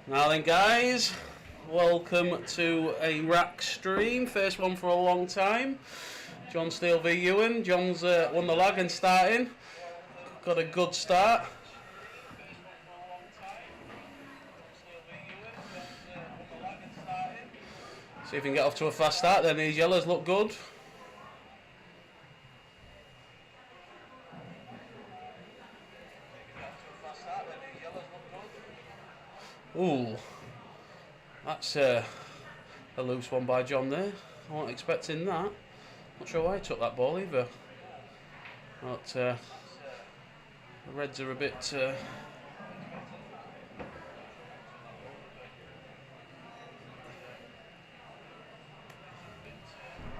Now then, guys, welcome to a rack stream. First one for a long time. John Steele v Ewen. John's won the lag and starting. Got a good start. See if he can get off to a fast start. Then these yellows look good. Ooh, that's a loose one by John there. I wasn't expecting that. Not sure why he took that ball either. But the Reds are a bit.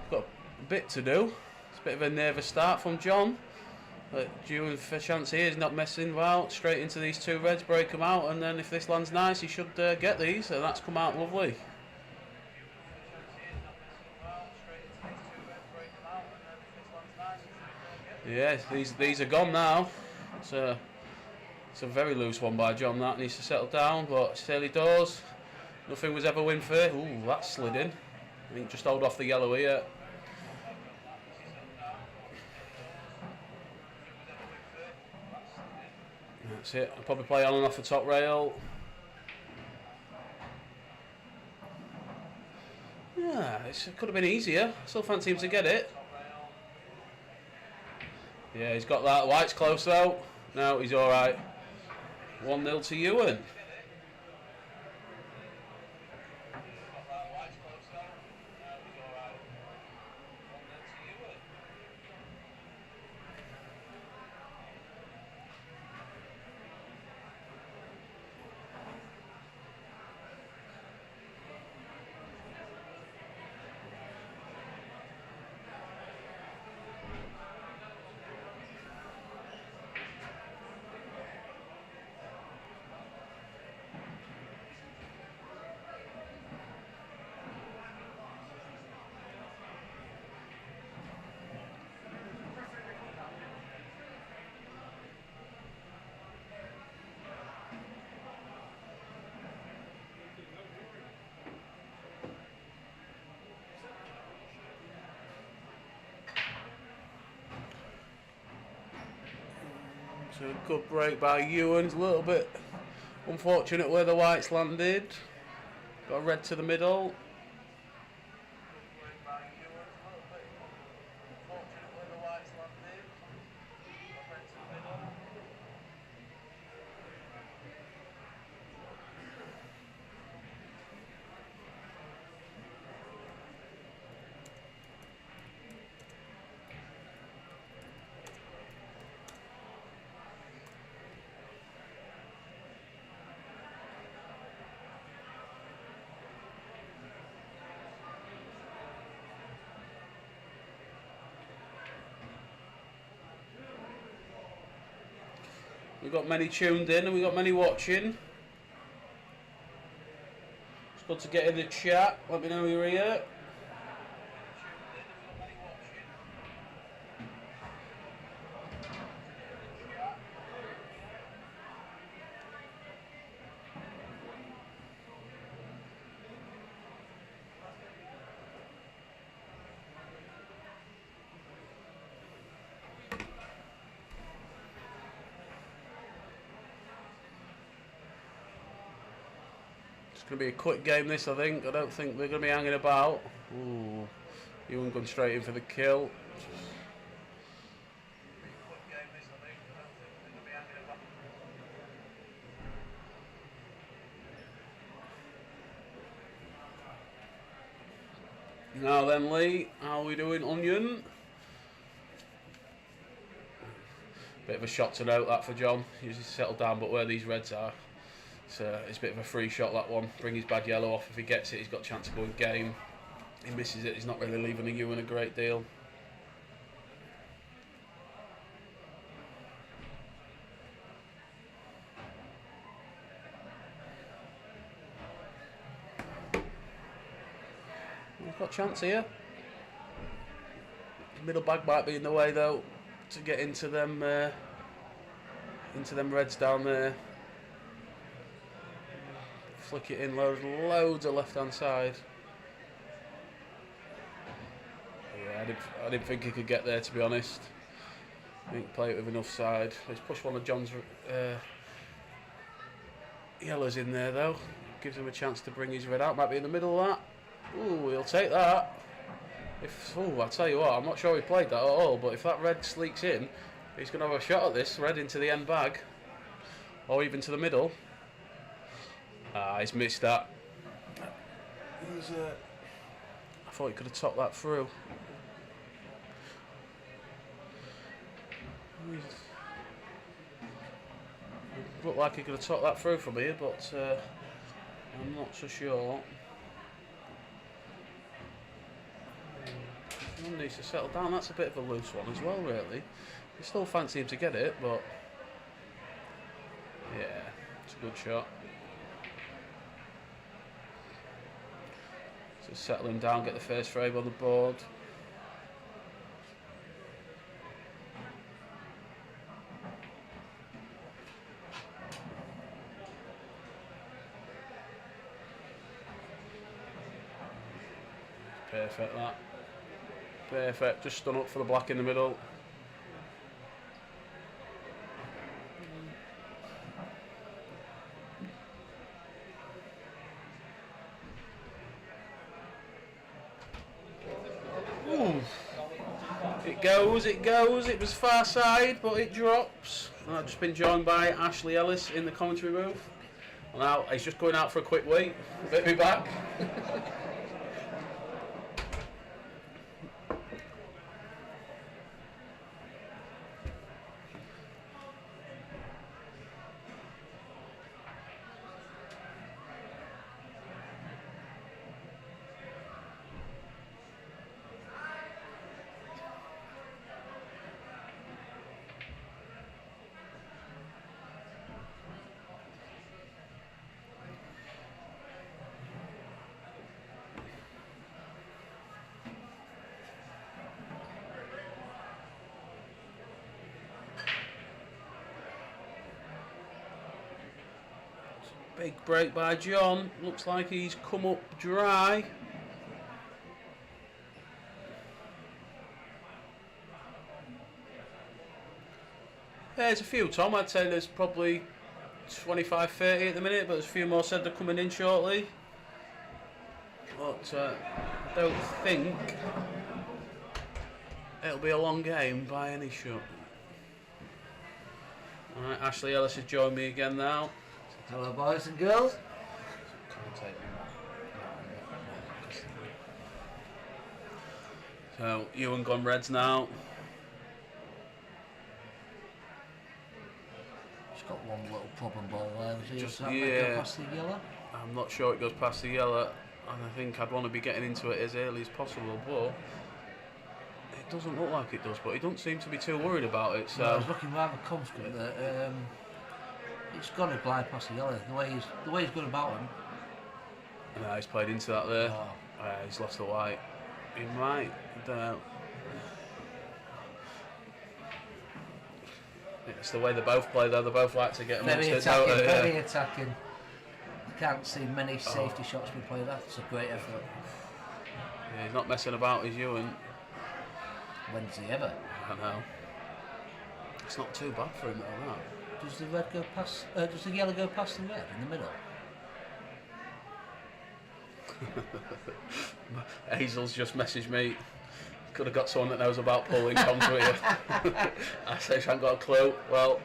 Got a bit to do. It's a bit of a nervous start from John. But due for a chance here, he's not messing about. Straight into these two Reds, break them out, and then if this lands nice, he should get these, and that's come out lovely. Yeah, these are gone now. It's a very loose one by John. That needs to settle down, but still he does. Nothing was ever win fair. Ooh, that slid in. I think just hold off the yellow here. That's it. I'll probably play on and off the top rail. Yeah, it could have been easier. Still fancy him to get it. Yeah, he's got that. White's close though. No, he's alright. 1-0 to Ewen. So a good break by Ewen. A little bit unfortunate where the whites landed. Got a red to the middle. We've got many tuned in and we've got many watching. It's good to get in the chat. Let me know you're here. It's going to be a quick game this, I think. I don't think they're going to be hanging about. Ooh, Ewan going straight in for the kill. Now then, Lee, how are we doing, Onion? Bit of a shot to note that for John. He's settled down, but where these Reds are, it's a bit of a free shot, that one. Bring his bad yellow off. If he gets it, he's got a chance to go in game. He misses it, he's not really leaving the Ewen a great deal. We've got a chance here. Middle bag might be in the way though to get into them into them reds down there. Flick it in loads of left hand side. Yeah, I didn't think he could get there, to be honest. I think play it with enough side. Let's push one of John's yellows in there though. Gives him a chance to bring his red out. Might be in the middle of that. Ooh, he'll take that. I tell you what, I'm not sure he played that at all, but if that red sleeks in, he's going to have a shot at this red into the end bag. Or even to the middle. Ah, he's missed that. I thought he could have topped that through. Looked like he could have topped that through from here, but I'm not so sure. He needs to settle down. That's a bit of a loose one as well, really. You still fancy him to get it, but yeah, it's a good shot. So settle him down, get the first frame on the board. Perfect, that. Perfect, just stun up for the black in the middle. Ooh. It goes, it was far side, but it drops. And I've just been joined by Ashley Ellis in the commentary booth. Now, he's just going out for a quick wee. Bit me back. Big break by John. Looks like he's come up dry. There's a few, Tom. I'd say there's probably 25-30 at the minute, but there's a few more said they're coming in shortly. But I don't think it'll be a long game by any shot. Alright, Ashley Ellis has joined me again now. Hello boys and girls. So Ewen gone reds now. Just got one little problem ball there. Just, go past the yellow? I'm not sure it goes past the yellow, and I think I'd want to be getting into it as early as possible, but it doesn't look like it does. But he doesn't seem to be too worried about it. So I was looking rather confident that it's going to glide past the yellow. The way he's going about him. no, he's played into that there. Oh. He's lost the white. He might. I don't know. It's the way they both play though. They both like to get Very amongst attacking. it. Very attacking. You can't see many safety shots be played. That's a great effort. Yeah, he's not messing about, is Ewen. When's he ever? I know. It's not too bad for him though, that. Does the red go past? Does the yellow go past the red in the middle? Hazel's just messaged me. Could have got someone that knows about pulling comms with you. I say I haven't got a clue. Well,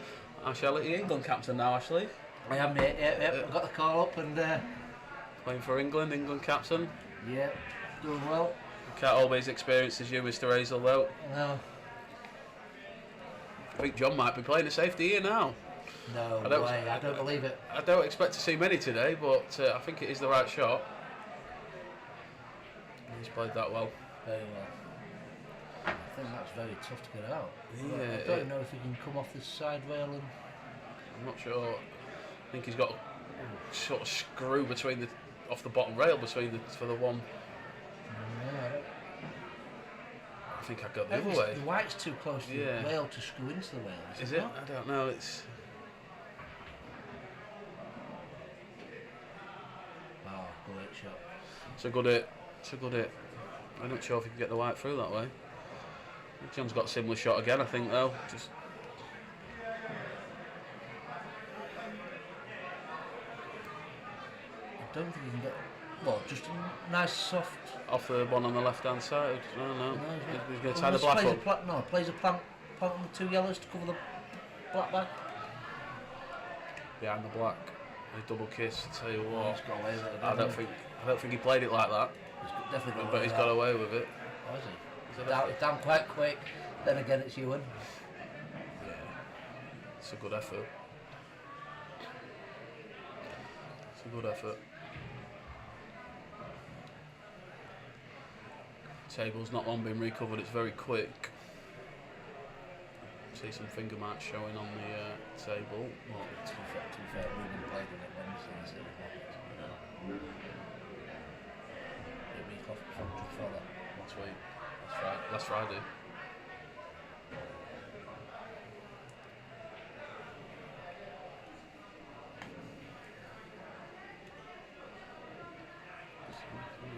Ashley, you're England captain now, Ashley. I am, mate. Yep. I got the call up and playing for England captain. Yeah, doing well. Can't always experience as you, Mr. Hazel, though. No. I think John might be playing a safety here now. No way, I don't believe it. I don't expect to see many today, but I think it is the right shot. He's played that well. Very well. I think that's very tough to get out. Yeah, I don't know if he can come off this side rail and... I'm not sure. I think he's got a sort of screw between the off the bottom rail for the one. Yeah, I think I'd go the other way. The white's too close to the rail to screw into the rail. Is it? I don't know. It's. Oh, great shot. It's a good hit. It's a good hit. I'm not sure if he can get the white through that way. John's got a similar shot again, I think, though. Just I don't think he can get. Well, just a nice soft. off the one on the left-hand side. No. No, He's going to tie the black up. Plays a plant on the two yellows to cover the black back. Behind the black. A double kiss. Tell you Oh, what. he's got away with it. I don't think he played it like that. Definitely got But away he's with got that. away with it. Oh, is he? It's down quite quick. Then again, it's Ewen. Yeah. It's a good effort. It's a good effort. Table's not long been recovered, it's very quick. See some finger marks showing on the table. Well, to be fair, Ruben played in it Wednesday, so a week off before that. Last week. Last Friday.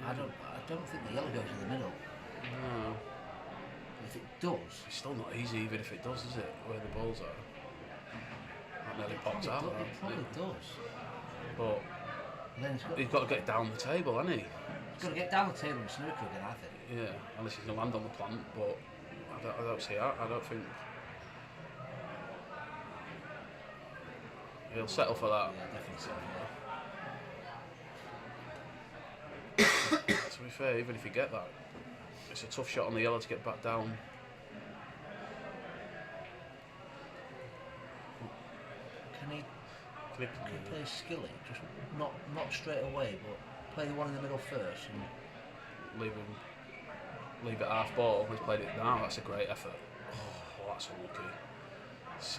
I don't think the yellow goes in the middle. No. If it does, It's still not easy, even if it does, is it? Where the balls are. That nearly popped out. it probably does. But And then he's got to get down the table, hasn't he? he's got to get down the table and snooker again, I think. Yeah, unless he's going to land on the plant, but I don't see that. I don't think he'll settle for that. Yeah, definitely so. To be fair, even if you get that, it's a tough shot on the yellow to get back down. Can he Can play skilly? Just not straight away, but play the one in the middle first. And leave it half ball. He's played it now. That's a great effort. Oh, that's unlucky.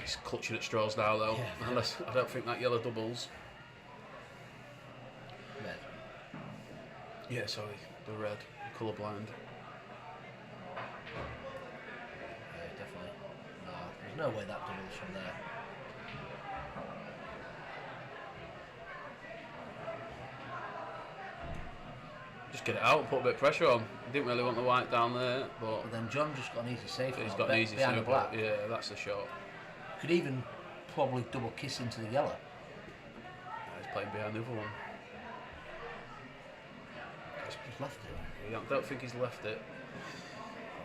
He's clutching at straws now, though. Yeah. Unless I don't think that yellow doubles. red. Yeah, sorry, the red, colourblind. Yeah, definitely. No, there's no way that doubles from there. Just get it out and put a bit of pressure on. Didn't really want the white down there, but But then John just got an easy save. he's got an easy behind the super. black. Yeah, that's the shot. Could even probably double kiss into the yellow. He's playing behind the other one. He's left it. I don't think he's left it.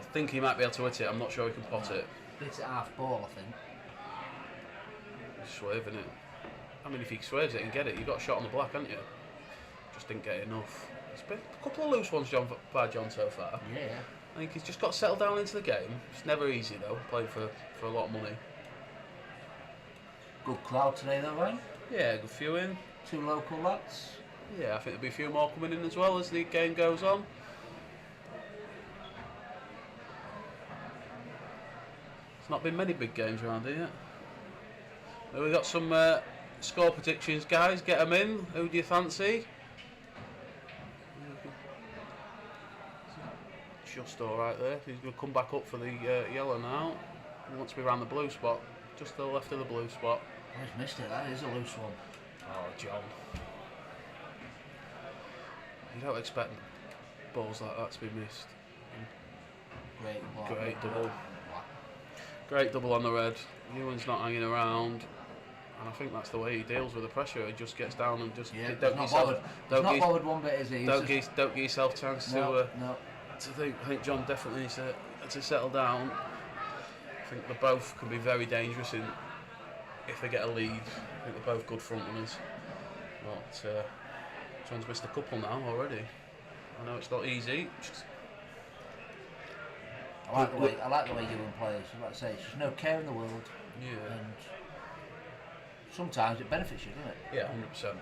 I think he might be able to hit it. I'm not sure he can pot it. Hits it half ball, I think. He's swerving it. I mean, if he swerves it and get it, you got a shot on the black, haven't you? Just didn't get enough. It's been a couple of loose ones by John so far. Yeah. I think he's just got to settle down into the game. It's never easy though, playing for a lot of money. Good crowd today though, Ryan. Yeah, good few in. 2 local lads. Yeah, I think there'll be a few more coming in as well as the game goes on. There's not been many big games around here. We've got some score predictions, guys. Get them in. Who do you fancy? Just all right there. He's going to come back up for the yellow now. He wants to be around the blue spot, just to the left of the blue spot. Oh, he's missed it. That is a loose one. Oh, John. You don't expect balls like that to be missed. Great ball. Great double. Great double on the red. Ewan's not hanging around. And I think that's the way he deals with the pressure. He just gets down and just don't get yourself. He's not bothered one bit, is he? Don't give yourself a chance no. to think. I think John definitely needs to settle down. I think they both can be very dangerous if they get a lead. I think they're both good front runners. But John's missed a couple now already. I know it's not easy. I like the way Ewen plays. Like I say, there's no care in the world. Yeah. And sometimes it benefits you, doesn't it? Yeah, 100%. 100%.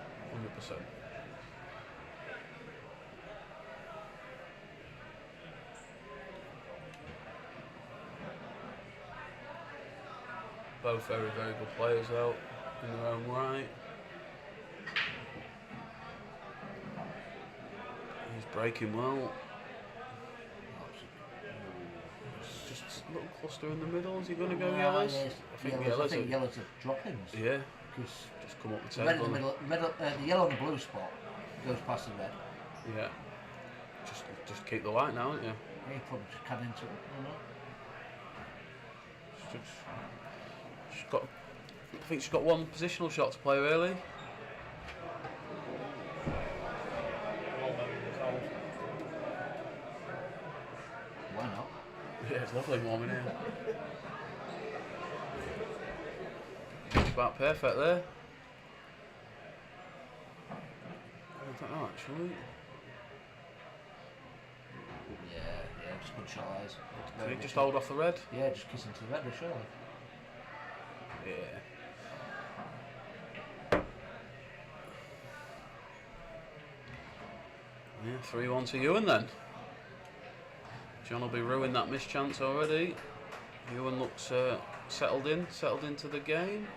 Both very, very good players out in their own right. He's breaking well. Just a little cluster in the middle. Is he going to go yellows? Yes. I think yellows are drop-ins. Yeah. Because Just come up the the red in table. the middle, the yellow and the blue spot goes past the red. Yeah. Just keep the white now, aren't you? Yeah, you probably just cut into it, you know. She's got. I think she's got one positional shot to play really. Why not? Yeah, it's lovely warm in here. It's about perfect there. I don't know actually. Yeah, it's a good shot, that is. Can you just hold off the red? Yeah, just kiss into the red, surely. Yeah. Yeah, 3-1 to Ewen then. John will be ruining that missed chance already. Ewen looks settled into the game.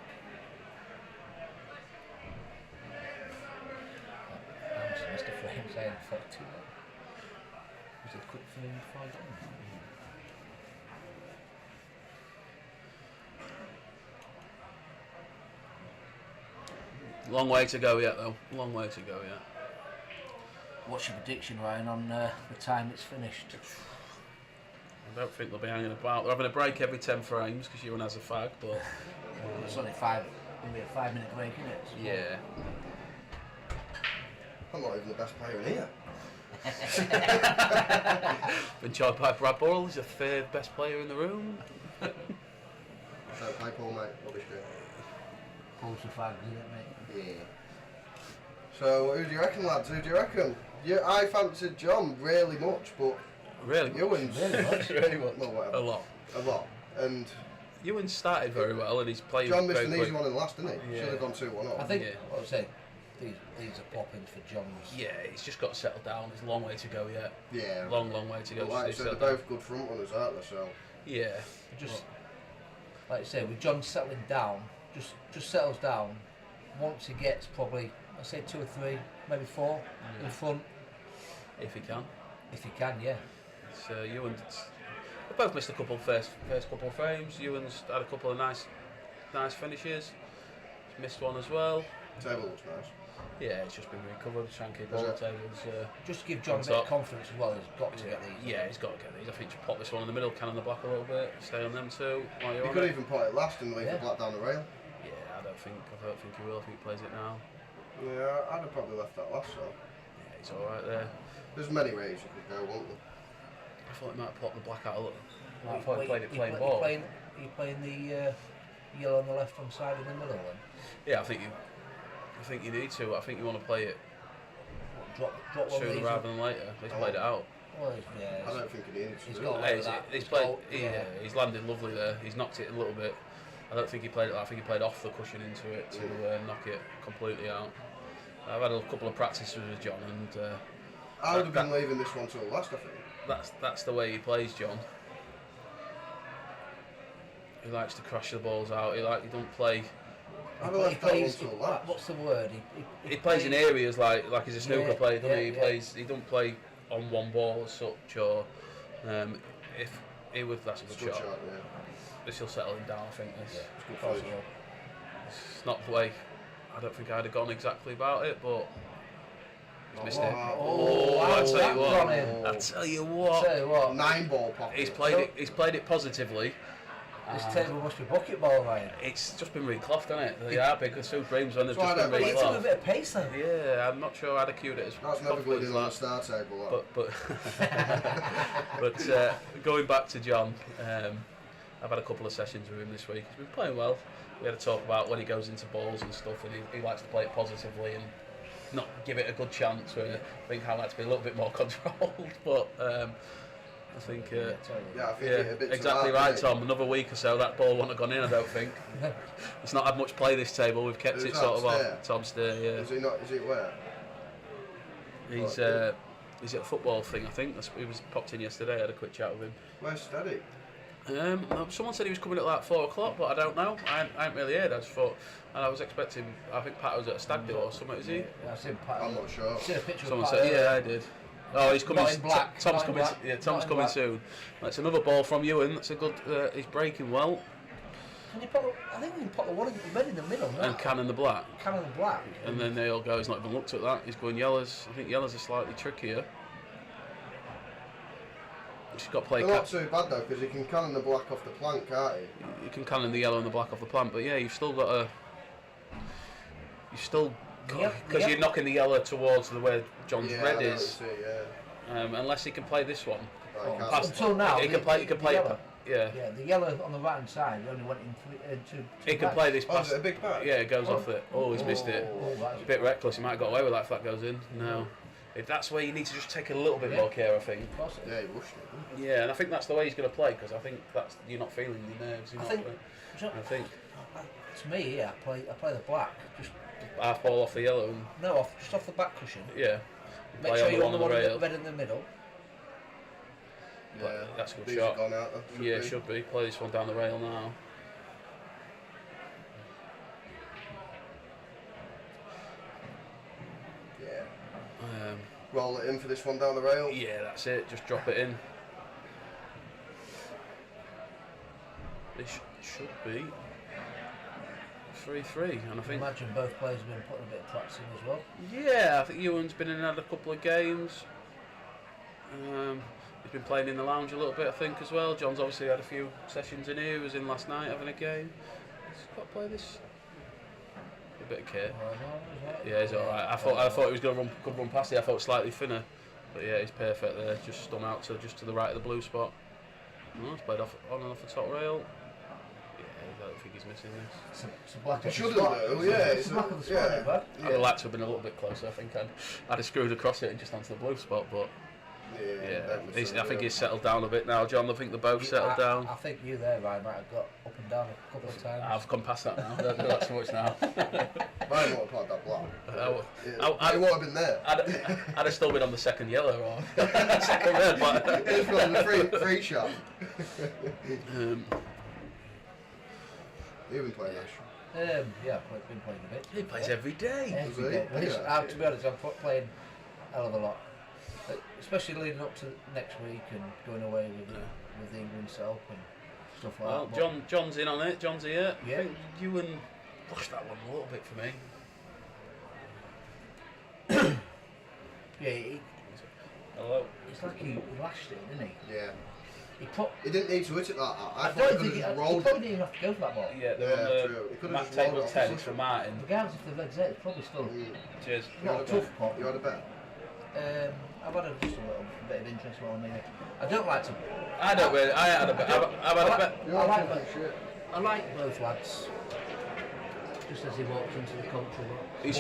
I must have missed a frame saying 42. Was it a quick frame before I got him? Long way to go yet though. Long way to go yet. What's your prediction, Ryan, on the time it's finished? I don't think they'll be hanging about. They're having a break every 10 frames because Ewen has a fag, but... It's only going to be a 5-minute break, isn't it? So yeah. I'm not even the best player in here. Been joined by Brad Burrell, he's the third best player in the room. Don't play Paul, mate. Rubbish game. Pulls the flag, isn't it, mate? Yeah. So, who do you reckon, lads? Who do you reckon? Yeah, I fancied John really much, but Really? Ewan's Really much? Really much. well, whatever. A lot. And Ewan started very well and he's played John missed very an easy quick. one in the last, didn't he? Yeah. Should have gone 2-1 up. I think, Yeah. what I say, these are pop-ins for John's. Yeah, he's just got to settle down. There's a long way to go yet. Yeah. Long way to go. But like I Just said, they're settle down. both good front runners, aren't they? So Yeah. Just, like you say, with John settling down, just settles down. Once he gets probably, I say 2 or 3, maybe 4 in front, If he can. if he can, yeah. So Ewan, they both missed a couple first couple of frames. Ewan's had a couple of nice finishes. He's missed one as well. table looks nice. Yeah, it's just been recovered. Trying to keep all the tables. Just to give John a On bit of top. confidence as well, he's got to get these. Yeah, he's got to get these. I think just pop this one in the middle, can on the block a little bit, stay on them two while you're You on could it. even put it last and leave the black down the rail. Yeah, I don't think he will. I think he plays it now. Yeah, I'd have probably left that last, so. Yeah, he's all right there. There's many ways you could go, won't there? I thought he might have popped the black out a little. I Wait, thought he played it plain you ball. Are you playing the yellow on the left-hand side in the middle then? Yeah, I think you need to. I think you want to play it Drop one of sooner these. rather than later. He's played it out. Well, yeah, I don't think he needed to he's do got it. away. He's played. He's landed lovely there. He's knocked it a little bit. I don't think he played it. I think he played off the cushion into it to knock it completely out. I've had a couple of practices with John, and I would have been leaving this one till last, I think. that's the way he plays, John. He likes to crash the balls out. He don't play. I'd have left that one till last. What's the word? He plays in areas like he's a snooker player, doesn't he? He yeah. plays. He don't play on one ball as such, or if he would, that's a good shot. Yeah. This will settle him down, I think. This. It's good Possible. finish. It's not the way. I don't think I'd have gone exactly about it, but he's missed it. Oh, I how's tell that you what. gone in? I tell you what. Tell you what, 9-ball pocket. He's played it positively. this table must be bucket ball, Ryan. It's just been recloughed, hasn't it? They are big Supremes when they've That's just why I been don't It's a recloughed. bit of pace though. Yeah, I'm not sure I'd have queued it as That's never properly going as in on the that. star table, that. But going back to John, I've had a couple of sessions with him this week. He's been playing well. We had a talk about when he goes into balls and stuff, and he likes to play it positively and not give it a good chance. Where I think I like to be a little bit more controlled, but I think Yeah, I think yeah, it a bit too exactly hard, right, isn't it? Tom. Another week or so, that ball wouldn't have gone in. I don't think. It's not had much play this table. We've kept Who's it that, sort of Stair? off. Tom Stair, yeah. Is he not? Is he where? He's at a football thing, I think. He was popped in yesterday. I had a quick chat with him. Where's Steady? Someone said he was coming at like 4 o'clock, but I don't know. I ain't really heard. I just thought, and I was expecting. I think Pat was at a stag do or something. Is he? Yeah, I've seen Pat. I'm not sure. I've seen a picture Someone of Pat. said, yeah, I did. Oh, he's coming. Not in black, Tom's not in coming. black, Yeah, not Tom's in coming black. soon. That's another ball from Ewan. That's a good. He's breaking well. Can you put? I think you can put the one in the red in the middle. And Cannon the black. Cannon the black. And then they all go, he's not even looked at that. He's going yellows. I think yellows are slightly trickier. He's got to play. They're not too bad though, because you can cannon the black off the plank, can't you? You can cannon the yellow and the black off the plant, but yeah, you've still got to. You've still. Because you're knocking the yellow towards the way John's red is. Unless he can play this one. Until now, he can play. He can play. Yeah. Yeah, the yellow on the right hand side only went into. He can play this pass. Is it a big bag? Yeah, it goes off it. Oh, he's missed it. It's A bit reckless. He might have got away with that if that goes in. No. If that's where you need to just take a little bit more care, I think. Yeah, he rushed it. Yeah, and I think that's the way he's going to play because I think that's you're not feeling the nerves. I think. To me, yeah, I play the black. Just half ball off the yellow. And, no, just off the back cushion. Yeah. Make sure you want the one red in the middle. Yeah, that's a good these shot. Gone out, though, should be. Play this one down the rail now. Yeah. Roll it in for this one down the rail. Yeah, that's it. Just drop it in. This should be 3-3, and I think. I imagine both players have been putting a bit of practice in as well. Yeah, I think Ewan's been in and had a couple of games. He's been playing in the lounge a little bit, I think, as well. John's obviously had a few sessions in here. He was in last night having a game. He's got to play this. A bit of care. Yeah, he's alright. I thought he was going to could run past it. I thought slightly thinner, but yeah, he's perfect there. Just stung out to just to the right of the blue spot. Oh, he's played off on and off the top rail. Yeah, I don't think he's missing this. It's a black It shouldn't though, yeah. It's a black of the spot, I'd have liked to have been a little bit closer. I think I'd have screwed across it and just onto the blue spot, but I think he's settled down a bit now, John. I think they're both settled down. I think you there, Ryan, might have got up and down a couple of times. I've gone past that now. Don't do that so much now. Mine would have played that black. I would have been there. I'd have still been on the second yellow or second red. But it's got the free shot. You've been playing this. Yeah, I've been playing a bit. He plays every day. Every day. To be honest, I'm playing a hell of a lot. Especially leading up to next week and going away with England self and stuff like that. John's in on it. John's here. Yeah. I think Ewan pushed that one a little bit for me. Yeah. Hello. It's like he lashed it, didn't he? Yeah. He didn't need to hit it like that. I don't think he probably didn't even have to go for that ball. Yeah, they're on the table 10 for Martin. Regardless if the red's there, it's probably still Cheers. not a tough pot. You had a bet? I've had just a little bit of interest on me. I don't like to. I don't really. I had a bet. I've had a bet. I like both lads. Just as he walks into the country. You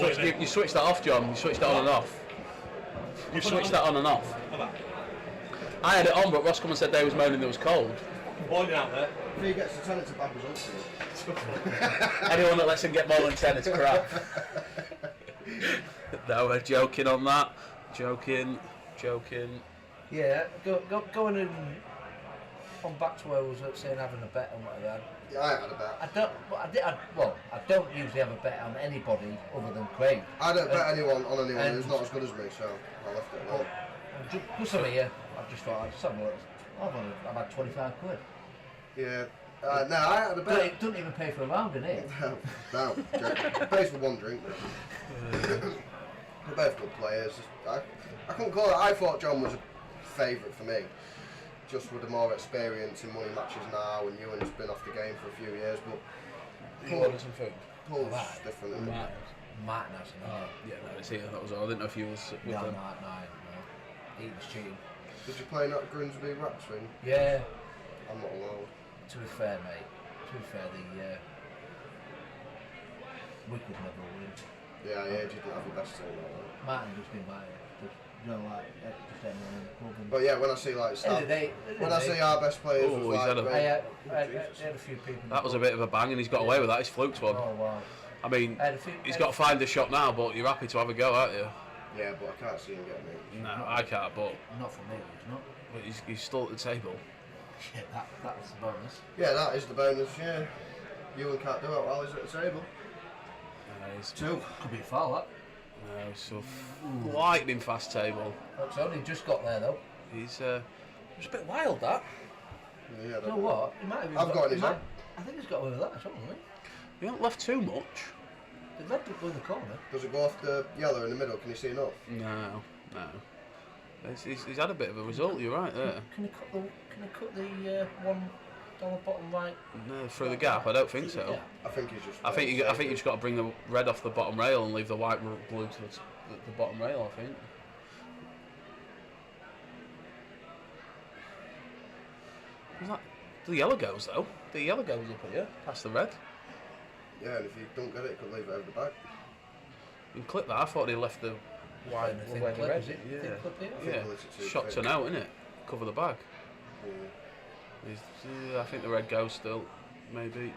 switched that off, John. You switched that on and off. You switched that on and off. I had it on, but Ross come and said they was moaning it was cold. Boiling out there. If he gets the 10, it's a bad result for you. Anyone that lets him get more than 10 is crap. No, we're joking on that. Joking. Yeah, going in on back to where I was saying having a bet and whatever. Yeah, I had a bet. I don't usually have a bet on anybody other than Craig. I don't bet anyone who's not as good as me, so I left it alone. Just over here, I just thought I'd just have a look. I've had 25 quid. Yeah. No, I had a bet. It doesn't even pay for a round, in it? No, it pays for one drink. They're both good players. I couldn't call it. I thought John was a favourite for me. Just with the more experience in money matches now, and Ewan's been off the game for a few years, but Paul's different. Isn't it? Martin hasn't. Yeah, no, it's here. That was all. I didn't know if you was with them. No. He was cheating. Did you play that Grimsby Rats thing? Yeah. I'm not allowed. To be fair, mate. We could never win. Yeah, you didn't have the best team. Martin just been like, just anyone in the club. But yeah, when I see like when I see our best players, I had a few people. That was a bit of a bang, and he's got away with that. He's fluked one. Oh wow. I mean, he's got to find a shot now, but you're happy to have a go, aren't you? Yeah, but I can't see him getting it. No, I can't. But not for me, he's not. But he's still at the table. Yeah, that's the bonus. Yeah, that is the bonus. Yeah, Ewan can't do it while he's at the table. He's two. Could be a foul, that. No, so lightning fast table. It's only just got there though. He's it was a bit wild that. Yeah, you know what? He might have. I've got his hand. I think he's got away with that, hasn't he? He hasn't left too much. The red did go in the corner. Does it go off the yellow in the middle? Can you see enough? No. He's had a bit of a result. You're right there. Can he cut the one down the bottom right? No, through the gap. I don't think so. Yeah. I think he's just. I think you just got to bring the red off the bottom rail and leave the white blue to the bottom rail. I think. Is that the yellow goes though? The yellow goes up here past the red. Yeah, and if you don't get it, you could leave it over the back. You can clip that. I thought he left the white And I think away the clip, red. is it? Yeah. Think clip here? I think Yeah. a little too Shots thick. are out, innit? Cover the bag. Yeah. I think the red goes still. Maybe.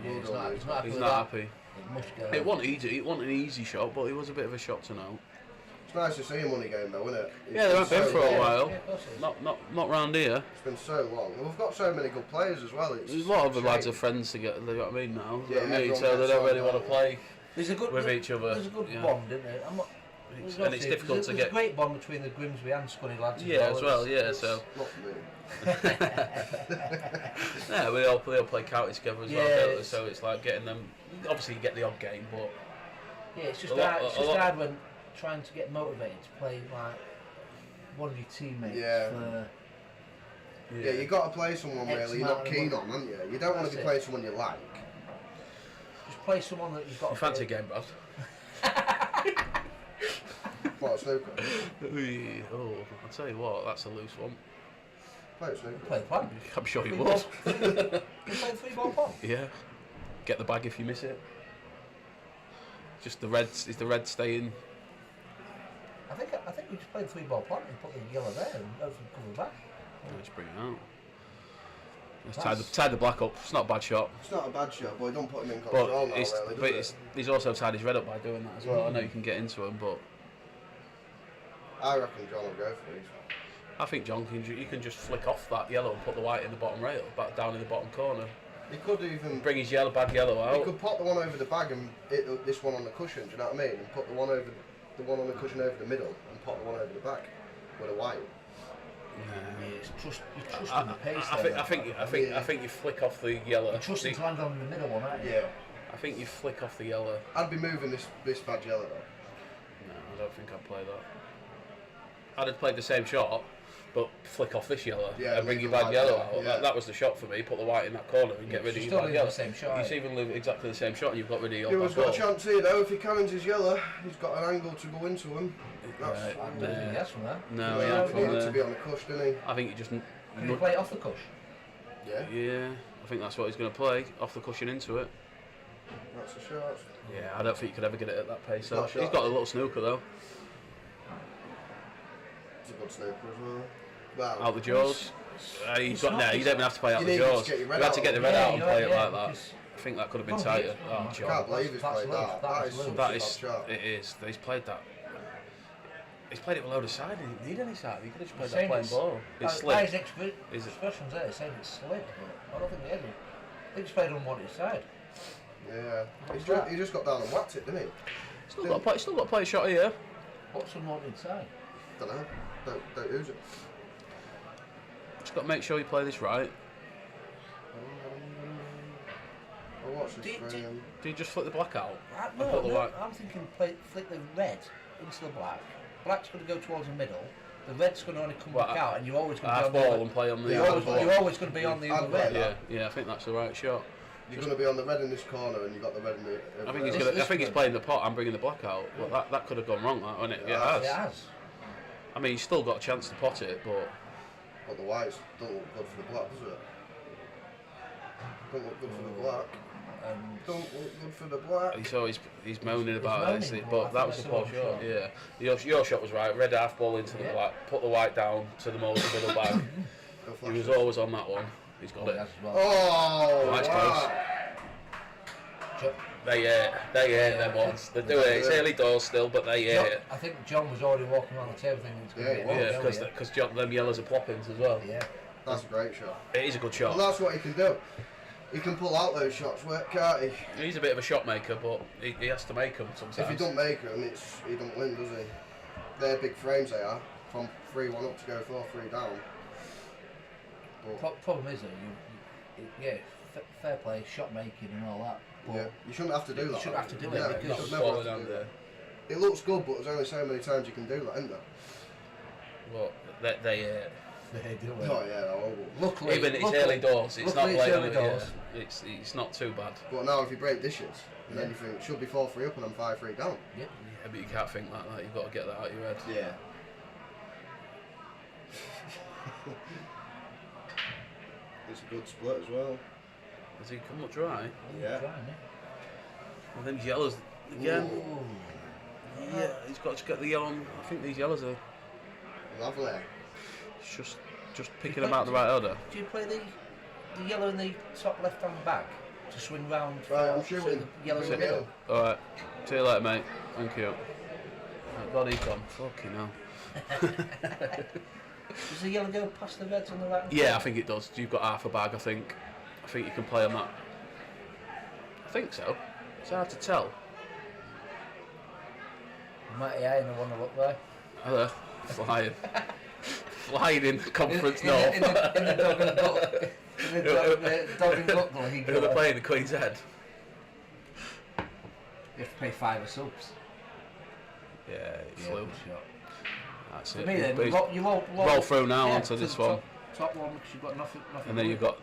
Yeah, Well he's done, not, mate. he's not happy He's with not that. happy. It must go. It wasn't easy. It wasn't an easy shot, but it was a bit of a shot to know. It's nice to see him on the game though, isn't it? Yeah, they haven't been for a Yeah, while. yeah, of course it is. Not round here. It's been so long. Well, we've got so many good players as well. It's There's a lot of the shame. lads are friends together. You know what I mean now? Yeah, You know what I mean? everyone So they gets don't on really want to well. play There's a good with each other. There's a good yeah. bond, isn't there? And it's difficult to there's get. a great bond between the Grimsby and Scunny lads. Yeah, as well. Yeah, It's so not for me. yeah, they all play county together as well. Yeah, Don't they? it's- So it's like getting them. Obviously, you get the odd game, but Yeah, it's just A lot- hard. It's a just lot- hard when trying to get motivated to play like one of your teammates. Yeah. For, Yeah, you got to play someone X really you're amount not of keen money. on, haven't you? You don't want to That's be it. playing someone you like. just play someone that you've got. you to fancy a play. game, Brad? What, snooker? Oh, I'll tell you what, that's a loose one. Play it snooker. Play the plan. I'm sure you Three would. ball- You play 3-ball pong. Yeah. Get the bag if you miss it. Just the reds. Is the red staying? I think we just played 3-ball pong and put the yellow there and hopefully cover the back. Let's bring it out. Let's That's- tie the black up. It's not a bad shot. It's not a bad shot, but don't put him in But control now, it's, really, but does it? he's also tied his red up by doing that as well. I know you can get into him, but I reckon John will go for these. I think John you can just flick off that yellow and put the white in the bottom rail, back down in the bottom corner. He could even. Bring his bag yellow He out. could pop the one over the bag and hit this one on the cushion. Do you know what I mean? And put the one on the cushion over the middle and pop the one over the back with a white. Yeah, it's you trust in the pace. I think you flick off the yellow. You trust him to land on the middle one, aren't you? Yeah. I think you flick off the yellow. I'd be moving this badge yellow though. No, I don't think I'd play that. I'd have played the same shot, but flick off this yellow Yeah, and bring leave your the bag white yellow there, out. yeah. That was the shot for me. Put the white in that corner and get rid of You your still bag leave yellow. the same shot. You even leave exactly the same shot and you've got rid of your Ewan's bag got a ball. chance here though. If he cannons his yellow, he's got an angle to go into him. That's Right, I don't think he has from there. No, he he ain't from needed to be there. on the cush, didn't he? I think you just. Can you play it off the cush? Yeah, Yeah, I think that's what he's going to play. Off the cushion into it. that's a shot. Yeah, I don't think you could ever get it at that pace. Not He's shot. got a little snooker though. It's a good snooker as well. Well, Out the jaws. He's got no. You don't even have to play out You the need to jaws. get your You red had to out. get the red Yeah, out and you play know, it yeah, like that. because- I think that could have been Oh, tighter. yeah. Oh, I John. can't believe he's That's played loose, that. that's That is loose. such That a is. bad shot. It is. He's played that. He's played it with a load of side. He didn't need any side. He could have just played that Saying plain it's- ball. It's By his slick. Is it? expressions there, saying it's slick, but I don't think he had it. He just played on one side. Yeah, What's that? he just got down and whacked it, didn't he? Still got to play a shot here. What's unwanted side? Don't know. Don't use it. Just got to make sure you play this right. I'll watch this Did- for him. Do you just flick the black out? No, put the white- I'm thinking flick the red into the black. Black's going to go towards the middle. The red's going to only come Well, back out, and you're always going to Half be on the ball other. and play on the. Yeah, other half ball. ball. You're always going to be on the other I'd red. play Yeah, I think that's the right shot. You're going to be on the red in this corner, and you've got the red in the. I think he's This- gonna, I this think he's good. playing the pot. I'm bringing the black out. Well, that could have gone wrong, that, wouldn't it? Yeah, it It has. has. I mean, he's still got a chance to pot it, but But the whites don't look good for the black, does it? Don't look good for the black. Don't look good for the black. he's moaning about moaning, it. but I But think that was that's the the poor wrong shot. shot. Yeah, your shot was right. Red half ball into the Yeah. black. Put the white down to the middle bag. Go He flash was it. always on that one. He's got Oh, it. it has as well. Oh, White's wow. They ate them ones. They do it. It's early doors still, but they ate it. I think John was already walking around the table thinking it's going to Yeah, be Yeah, a goal, because them yellows are ploppings as well. yeah. That's a great shot. It is a good Well, shot. that's what he can do. He can pull out those shots, can't he? He's a bit of a shot maker, but he has to make them sometimes. If he don't make them, he don't win, does he? They're big frames, they are. From 3-1 up to go 4-3 down. But Problem is, though, fair play, shot making and all that. But Yeah, you shouldn't have to do that. you shouldn't have to do it Yeah, because you Not should never have forward to and do that. It looks good, but there's only so many times you can do that, isn't there? Well, they they do it. Oh yeah, they're horrible. Luckily, even it's early doors. It's not luckily late it's on early it. doors. Yeah. It's not too bad. But now if you break dishes, and then you think, should be 4-3 up and I'm 5-3 down. Yep. Yeah, but you can't think like that. You've got to get that out of your head. Yeah. It's a good split as well. Has he come up dry? Yeah. Well, them yellows again. Ooh. Yeah, he's got to get the yellow. I think these yellows are Lovely. just picking them out of the right order. Do you play the yellow in the top left hand bag to swing round? Right, I'm so shooting. the yellow's in the Shooting. middle. All right. See you later, mate. Thank you. Thank God he's gone. Fucking hell. Does the yellow go past the reds on the right? Yeah, I think it does. You've got half a bag, I think. I think you can play on that. I think so. It's hard to tell. Matty I want to look there. Hello. Flying. Flying in conference in north. In the dog and duck. In the dog and duck league. Who are they playing? The Queen's Head. You have to pay 5 or subs. Yeah, it flew. good shot. That's For it. me then, But you roll through now yeah, onto to this the one. Top one because you've got nothing. And then to you've do. got,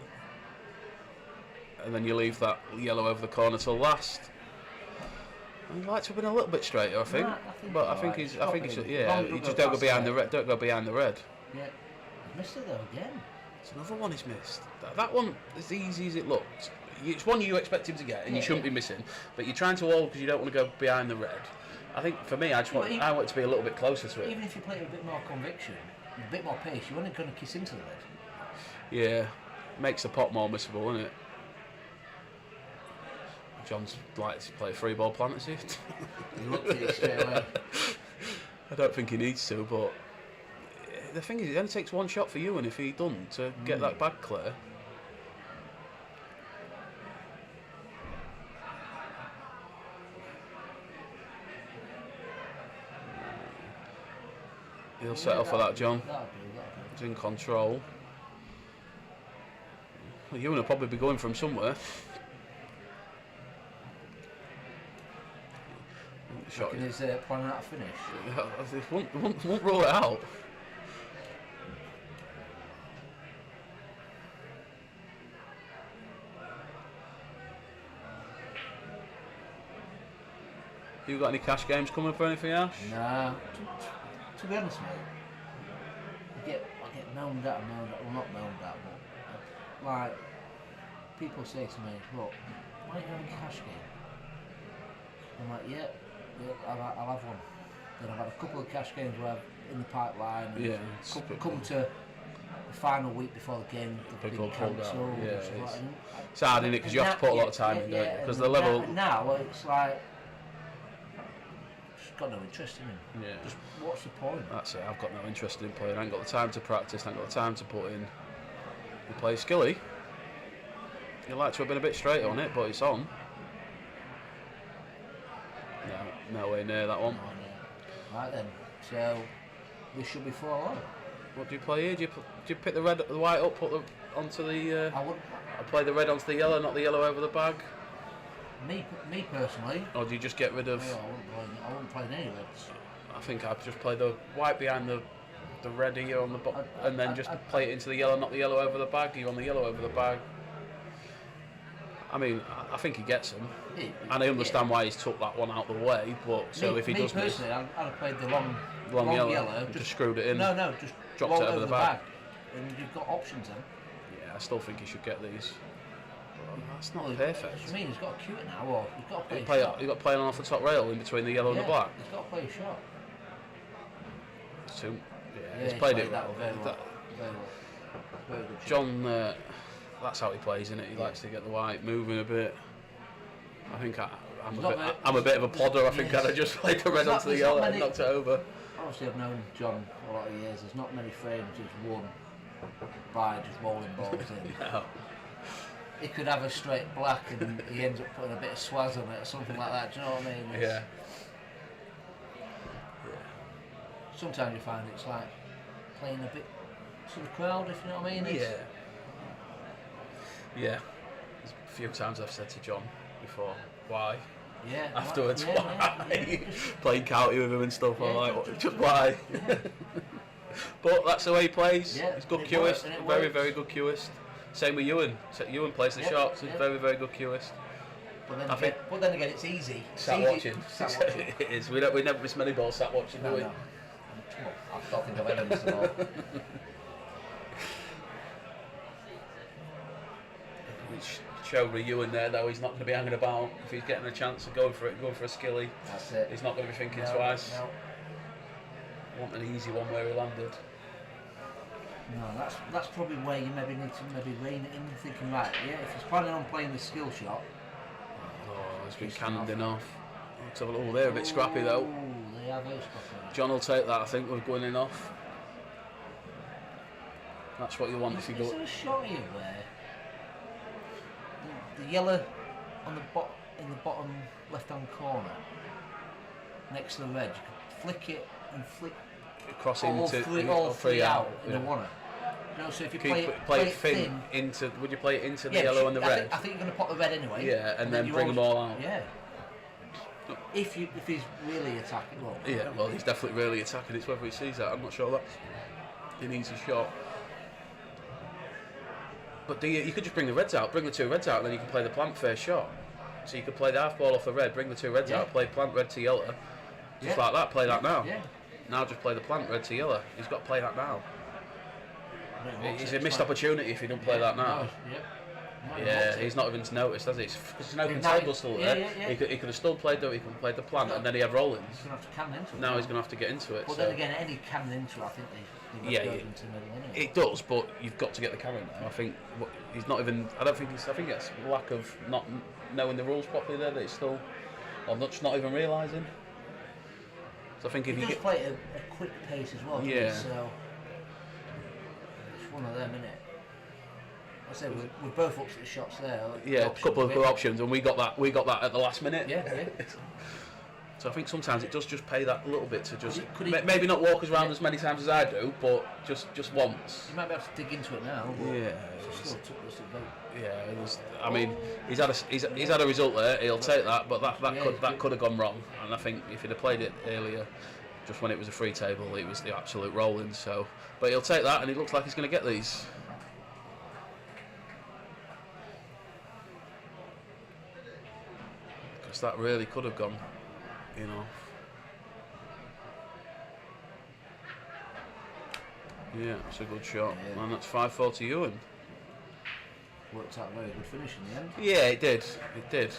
and then you leave that yellow over the corner till last. I'd like to have been a little bit straighter, I think. Nah, But I think he's, yeah. You just don't go behind the red. Don't go behind the red. Yeah, missed it though again. It's another one he's missed. That one, as easy as it looks, it's one you expect him to get, and you shouldn't be missing. But you're trying to hold because you don't want to go behind the red. I think for me, I want it to be a little bit closer to it. Even if you play with a bit more conviction, a bit more pace, you're only going to kiss into the red. Yeah, makes the pot more missable, isn't it? John's likes to play a free ball plan, is he? He looked at it straight away. I don't think he needs to, but the thing is, it only takes one shot for Ewen if he doesn't to get that bag clear. He'll settle for that, John. That'll do. He's in control. Well, Ewen will probably be going from somewhere. Shot. Reckon he's planning out a finish. Won't roll it out. You got any cash games coming for anything, Ash? Nah. To be honest, mate, I get moaned at. Well, not moaned at, but like people say to me, look, why don't you have a cash game? I'm like, yeah, I'll have one. Then I've had a couple of cash games where in the pipeline. And Yeah, come to the final week before the game, the People big pulled out. cancel. Yeah, and stuff like that. it's hard, isn't it? Because you have to put a lot of time in, don't you? Because the level. Now it's like just got no interest in him. Yeah. Just what's the point? That's it. I've got no interest in playing. I ain't got the time to practice. I ain't got the time to put in. You play skilly. You like to have been a bit straight on it, but it's on. No, no way near that one. Oh, no. Right then, so this should be 4-1. What do you play here? Do you pick the red, the white up, put the onto the? I would, I play the red onto the yellow, not the yellow over the bag. me personally. Or do you just get rid of? I wouldn't play any reds. I think I'd just play the white behind the red here on the bottom, and then just play it into the yellow, not the yellow over the bag. You on the yellow over the bag. I mean, I think he gets them, and I understand why he's took that one out of the way. But so if he does miss, personally, I'd have played the long yellow, just screwed it in. No, just dropped it roll over the bag. And you've got options then. Yeah, I still think he should get these. But that's not perfect. What do you mean? He's got to cue it now, or he's got to You've play a shot. got playing off the top rail in between the yellow and the black. He's got to play a shot. It's too, Yeah, he's played it. that very well. Very well. Very good shot. John, that's how he plays, isn't it? He likes to get the white moving a bit. I think I'm a bit of a plodder. I think I'd have just played the red onto the yellow and knocked it over. Obviously, I've known John a lot of years. There's not many frames he's won by just rolling balls in. No. He could have a straight black and he ends up putting a bit of swaz on it or something like that. Do you know what I mean? Yeah. Sometimes you find it's like playing a bit to the crowd, if you know what I mean. Yeah. A few times I've said to John before, why? Yeah. Afterwards, yeah, why? yeah. Playing county with him and stuff. Yeah, I'm like, just- just why? Yeah. But that's the way he plays. Yeah, He's good and it cueist, works, and it very, works. very good cueist. Same with Ewen. Ewen plays the Yeah, shots. He's yeah. very, very good cueist. But then again, it's easy. Sat It's easy. watching. Sat watching. It is. We never miss many balls sat watching, do No, we? no. Well, I don't think I've ever missed the ball. Which showed with Ewen there, though, he's not going to be hanging about. If he's getting a chance of going for a skilly, That's it. he's not going to be thinking No, twice. No. Want an easy one where he landed. No, that's probably where you maybe need to rein it in, thinking, right, yeah, if he's planning on playing the skill shot. Oh, he's been canned enough. Let's have a look. They're a bit scrappy though. Ooh, they are very scrappy. John will take that, I think, with going in off. That's what you want if you Is go. there a shot here where the yellow on the in the bottom left-hand corner next to the red, you could flick it and flick Cross all into three out in yeah. the one. You know, so if you Can you play it thin into? Would you play it into the yellow and the red? I think you're going to put the red anyway. Yeah, and then you bring them all out. Yeah. If he's really attacking, well. Yeah, well, he's definitely really attacking. It's whether he sees that. I'm not sure that's an easy shot. But you could just bring the reds out, bring the two reds out, and then you can play the plant first shot. So you could play the half ball off the red, bring the two reds out, play plant red to yellow, just like that. Play that now. Yeah. Now just play the plant red to yellow. He's got to play that now. It's a missed opportunity if he don't play that now. Yeah, he's not even noticed, has he? Because there's no table still there. He could have still played the plant, and then he had rollings. He's going to have to cannon into it. Now he's going to have to get into it. But then again, any cannon into it, I think they Yeah, goes into the middle anyway. It does, but you've got to get the cannon now. I think he's not even. I don't think he's. I think it's lack of not knowing the rules properly there. That he's still, or not even realising. So I think if he you does get play at a quick pace as well. doesn't he? Yeah. So it's one of them, isn't it? I say we're both up to the shots there. a couple of good options, and we got that at the last minute. Yeah. So I think sometimes it does just pay that little bit to just Could he- maybe not walk us around as many times as I do, but just once. You might be able to dig into it now. But Yeah. Still took us a vote. Yeah, it was, I mean, he's had a result there. He'll take that, but that could have gone wrong. And I think if he'd have played it earlier, just when it was a free table, it was the absolute rolling. So, but he'll take that, and he looks like he's going to get these. Because that really could have gone, you know. Yeah, it's a good shot, Yeah. and that's 5-4 to Ewan. Worked out a very good finish in the end. Yeah, it did.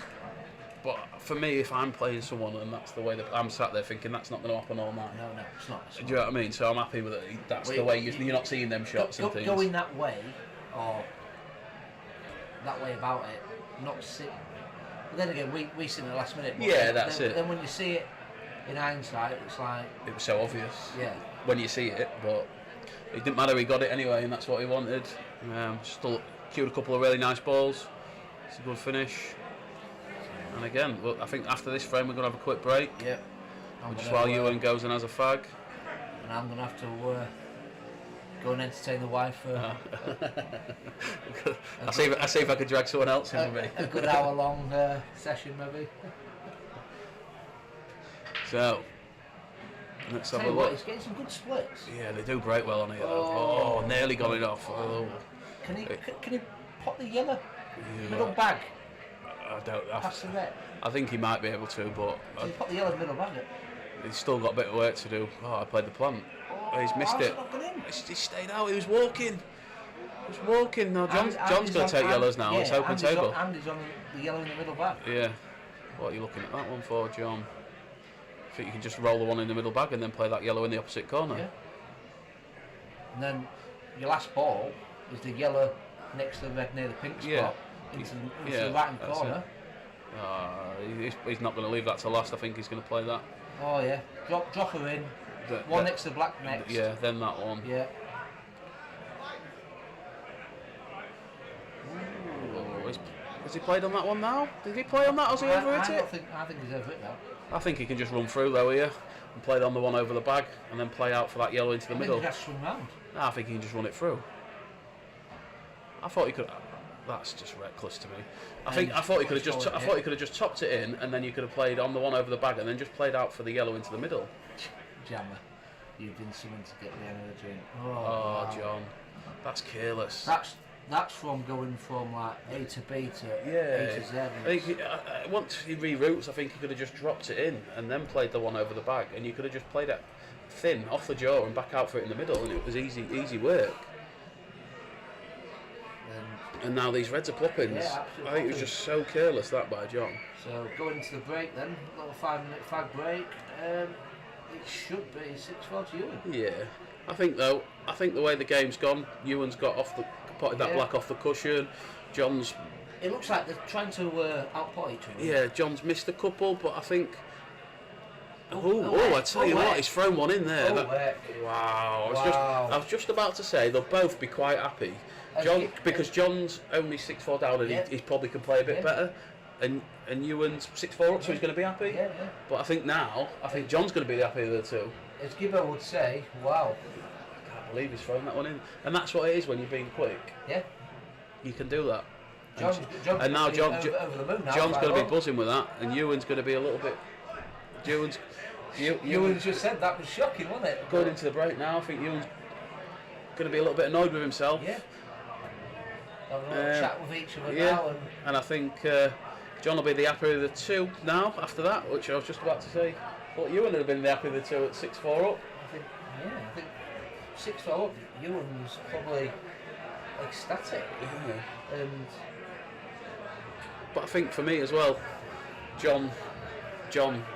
But for me, if I'm playing someone and that's the way that I'm sat there thinking that's not going to happen all night. No, it's not. Do you know what I mean? So I'm happy with it. That's the way you're not seeing them shots and things. Going that way, or that way about it, not sit. But then again, we sit in the last minute. Yeah, that's it. Then when you see it in hindsight, it's like It was so obvious. Yeah. When you see it, but it didn't matter. He got it anyway, and that's what he wanted. Still cued a couple of really nice balls. It's a good finish. And again, well, I think after this frame we're going to have a quick break. Yeah. Just while Ewan goes and has a fag. And I'm going to have to go and entertain the wife for I'll see if I could drag someone else in with me. a good hour-long session, maybe. So, let's have a Tell you what, look. he's getting some good splits. Yeah, they do break well on here. Oh. Oh, nearly got it off. Oh. Can he pot the yellow Yeah. middle bag I don't. past the red? I think he might be able to, but Can he pot the yellow middle bag? he's still got a bit of work to do. Oh, I played the plant. Oh, He's missed how's it. not gone in? He stayed out. He was walking. No, John's And going to take yellows now. Yeah, It's open and table. And he's on the yellow in the middle bag. Yeah. What are you looking at that one for, John? I think you can just roll the one in the middle bag and then play that yellow in the opposite corner. Yeah. And then your last ball is the yellow next to the red near the pink spot. Yeah. Into Yeah, the right hand that's corner. He's not going to leave that to last. I think he's going to play that. Oh yeah. Drop her in. One next to the black next. Yeah, then that one. Yeah. Oh, has he played on that one now? Did he play on that? Has he overhit it? I think he's over it now. I think he can just run through though here and play on the one over the bag and then play out for that yellow into the middle. He has to swing round. I think he can just run it through. I thought he could. That's just reckless to me. And I thought he could have what's just your- I thought he could have just topped it in, and then you could have played on the one over the bag, and then just played out for the yellow into the middle. Jammer, you've been something to get the end of the drink. Oh, Oh, wow. John, that's careless. That's from going from like A to B to Yeah, A to Z. I think once he reroutes, I think he could have just dropped it in and then played the one over the bag, and you could have just played it thin off the jaw and back out for it in the middle, and it was easy work. And now these Reds are ploppings. Yeah, I think it was just so careless that by John. So going into the break then, little 5-minute fag break. It should be 6-4 to Ewen. Yeah, I think the way the game's gone, Ewan's got potted that black off the cushion. John's It looks like they're trying to output each other. yeah, John's missed a couple, but I think. I tell you heck. what, he's thrown one in there. Heck. Wow! Wow. I was just about to say they'll both be quite happy. Because John's only 6'4" down, and he probably can play a bit better, and Ewan's 6'4" up, so he's going to be happy. Yeah. But I think John's going to be the happier of the two. As Gibbo would say, wow. I can't believe he's thrown that one in, and that's what it is when you're being quick. Yeah. You can do that. John's And now over the moon now. John's going to be buzzing with that, and Ewan's going to be a little bit. Ewan's just said that was shocking, wasn't it? Going into the break now, I think Ewan's going to be a little bit annoyed with himself. Yeah. Having a little chat with each other Yeah, now. and I think John will be the happier of the two now after that, which I was just about to say. But Ewan would have been the happier of the two at 6'4" up. I think 6-4 up, Ewan was probably ecstatic. Yeah. And But I think for me as well, John,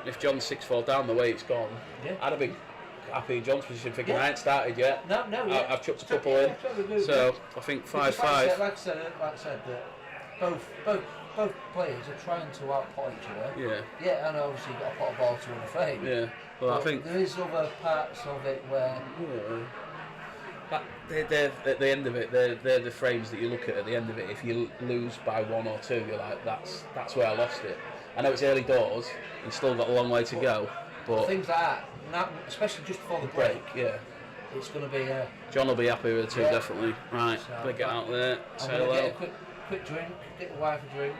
if John's 6'4" down the way it's gone, I'd have been happy in John's position, thinking I ain't started yet. No, yeah. I've chucked a couple in. So I think 5-5. Like I said, that both players are trying to output each other. Yeah. Yeah, and obviously you've got to put a ball to win a frame. Yeah. Well, But I think there is other parts of it where they're at the end of it. They're the frames that you look at the end of it. If you lose by 1 or 2, you're like, that's where I lost it. I know it's early doors and still got a long way to go. But things like that, now, especially just before the break, yeah. it's going to be a. John will be happy with the two, Yeah. definitely. Right, So, better get out there. I'm Say going to hello. get a quick drink, get the wife a drink.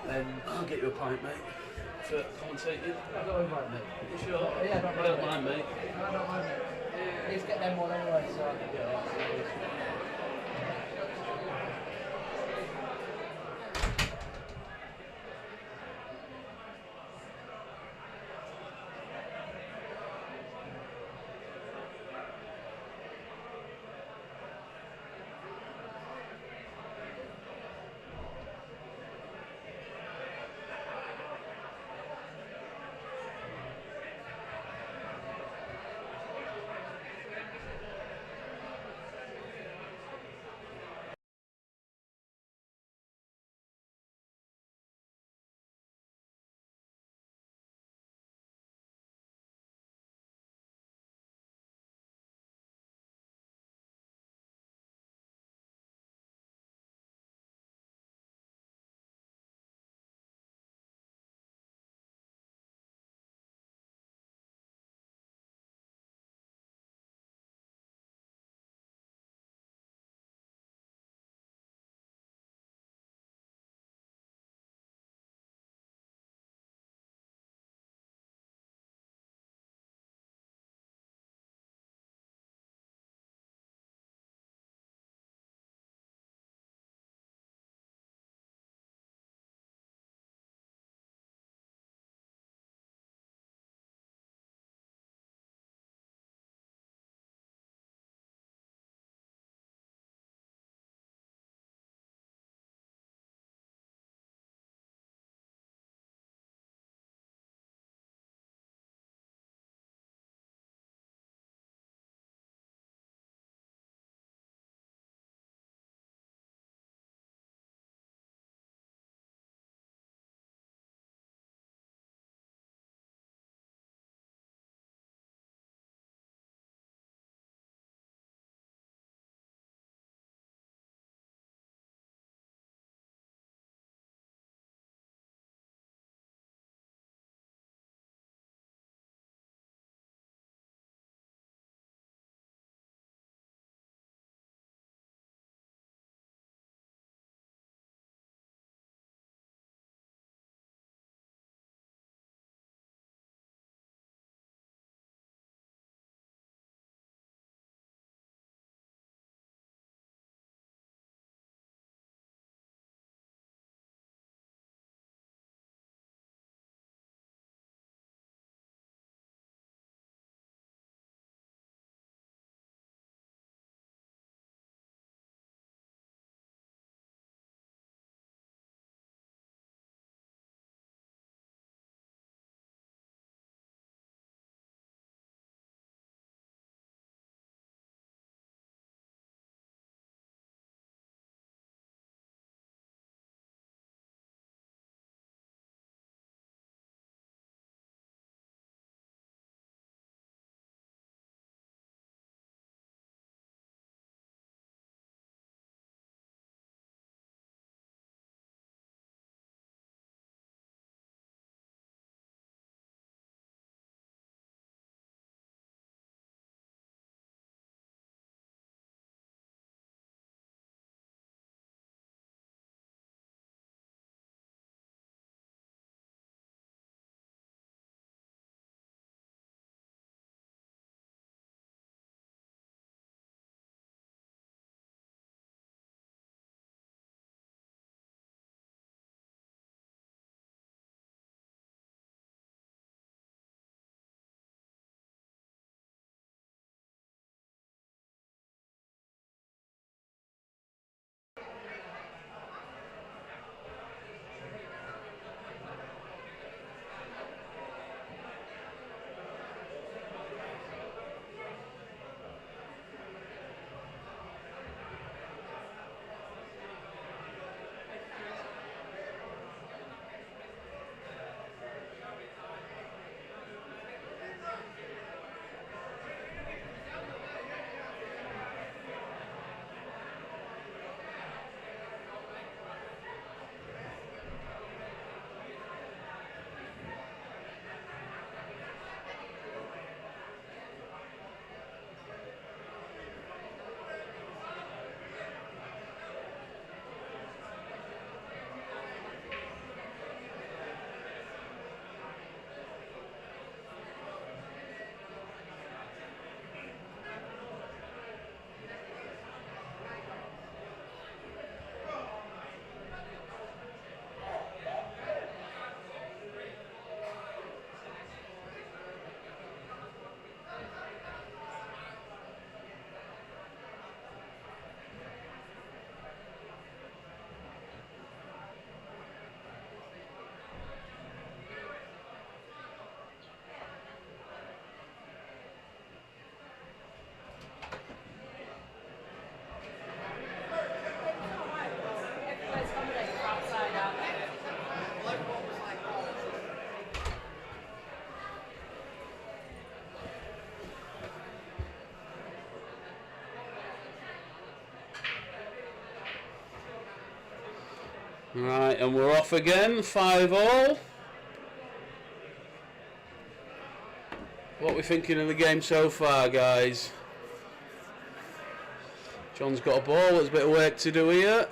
And I'll get you a pint, mate. For commentating. I don't mind, mate. You sure? Yeah, I don't mind, mate. I don't mind, mate. Let's get them one anyway, so I can get it. Right, and we're off again, 5-all. What are we thinking of the game so far, guys? John's got a ball, there's a bit of work to do here.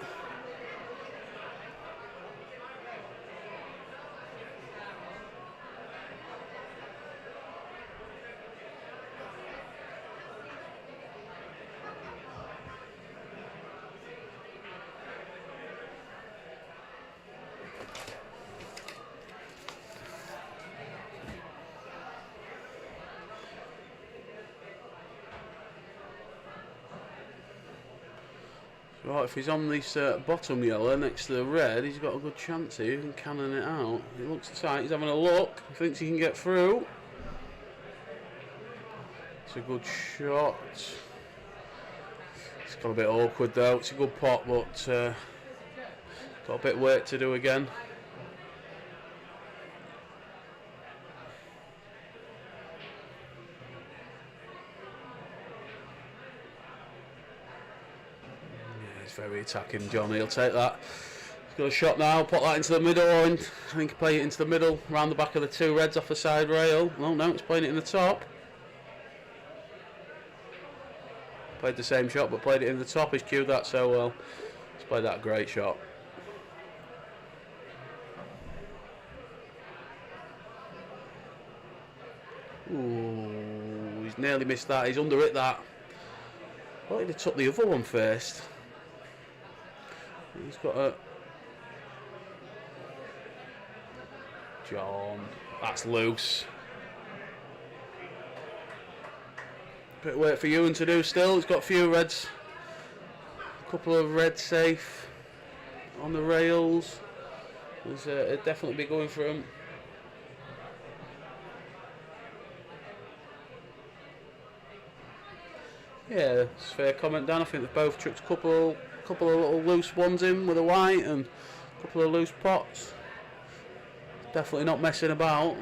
Right, if he's on this bottom yellow next to the red, he's got a good chance here. He can cannon it out. It looks tight. He's having a look. He thinks he can get through. It's a good shot. It's got a bit awkward though. It's a good pot, but got a bit of work to do again. Very attacking, John. He'll take that. He's got a shot now. Put that into the middle. I think he play it into the middle, round the back of the two reds off the side rail. No, he's playing it in the top. Played the same shot, but played it in the top. He's cued that so well. He's played that great shot. Ooh, he's nearly missed that. He's under it. That. I thought he'd have took the other one first. He's got a... John, that's loose. Bit of work for Ewen to do still. He's got a few reds. A couple of reds safe on the rails. It'd definitely be going for him. Yeah, it's a fair comment, Dan. I think they've both chucked a couple of little loose ones in with a white and a couple of loose pots. Definitely not messing about.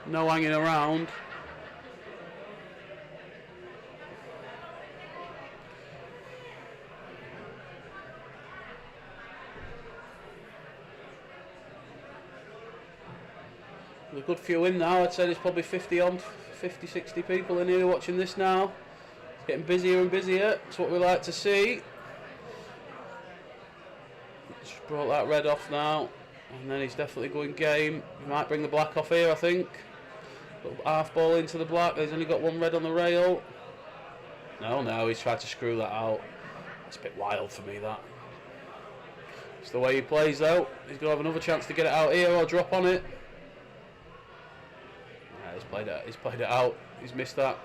No hanging around. There's a good few in now. I'd say there's probably 50, 60 people in here watching this now. It's getting busier and busier. That's what we like to see. Just brought that red off now, and then he's definitely going game. He might bring the black off here, I think. Little half ball into the black. He's only got one red on the rail. No, he's tried to screw that out. That's a bit wild for me, that. It's the way he plays, though. He's going to have another chance to get it out here or drop on it. Yeah, he's played it out. He's missed that.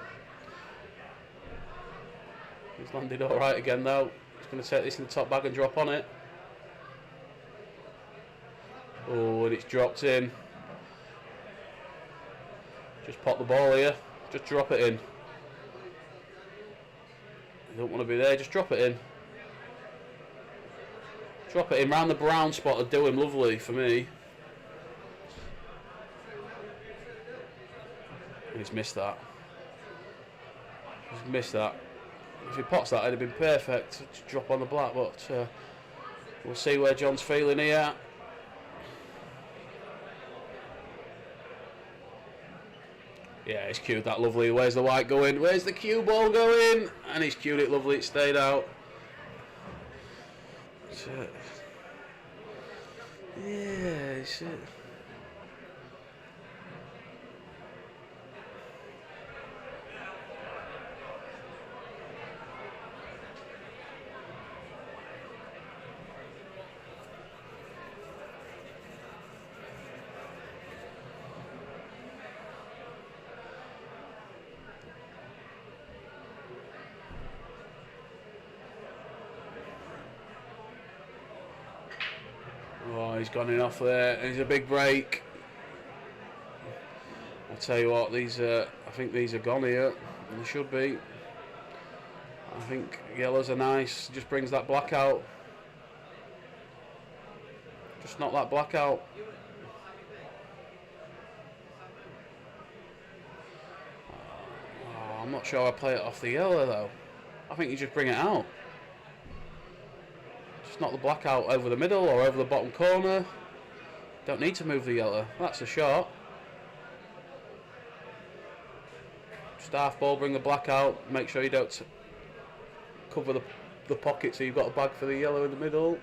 He's landed all right again, though. He's going to take this in the top bag and drop on it. Oh, and it's dropped in. Just pop the ball here. Just drop it in. You don't want to be there, just drop it in. Drop it in round the brown spot would do him lovely for me. And he's missed that. He's missed that. If he pots that, it'd have been perfect to drop on the black, but we'll see where John's feeling here. Yeah, he's cued that lovely. Where's the white going? Where's the cue ball going? And he's cued it lovely. It stayed out. Yeah, it's it. Oh, he's gone in off there. He's a big break. I'll tell you what, these I think these are gone here. They should be. I think yellows are nice. Just brings that black out. Just knock that black out. Oh, I'm not sure I play it off the yellow though. I think you just bring it out. Just knock the black out over the middle or over the bottom corner. Don't need to move the yellow. That's a shot. Just half ball, bring the black out. Make sure you don't cover the pocket so you've got a bag for the yellow in the middle.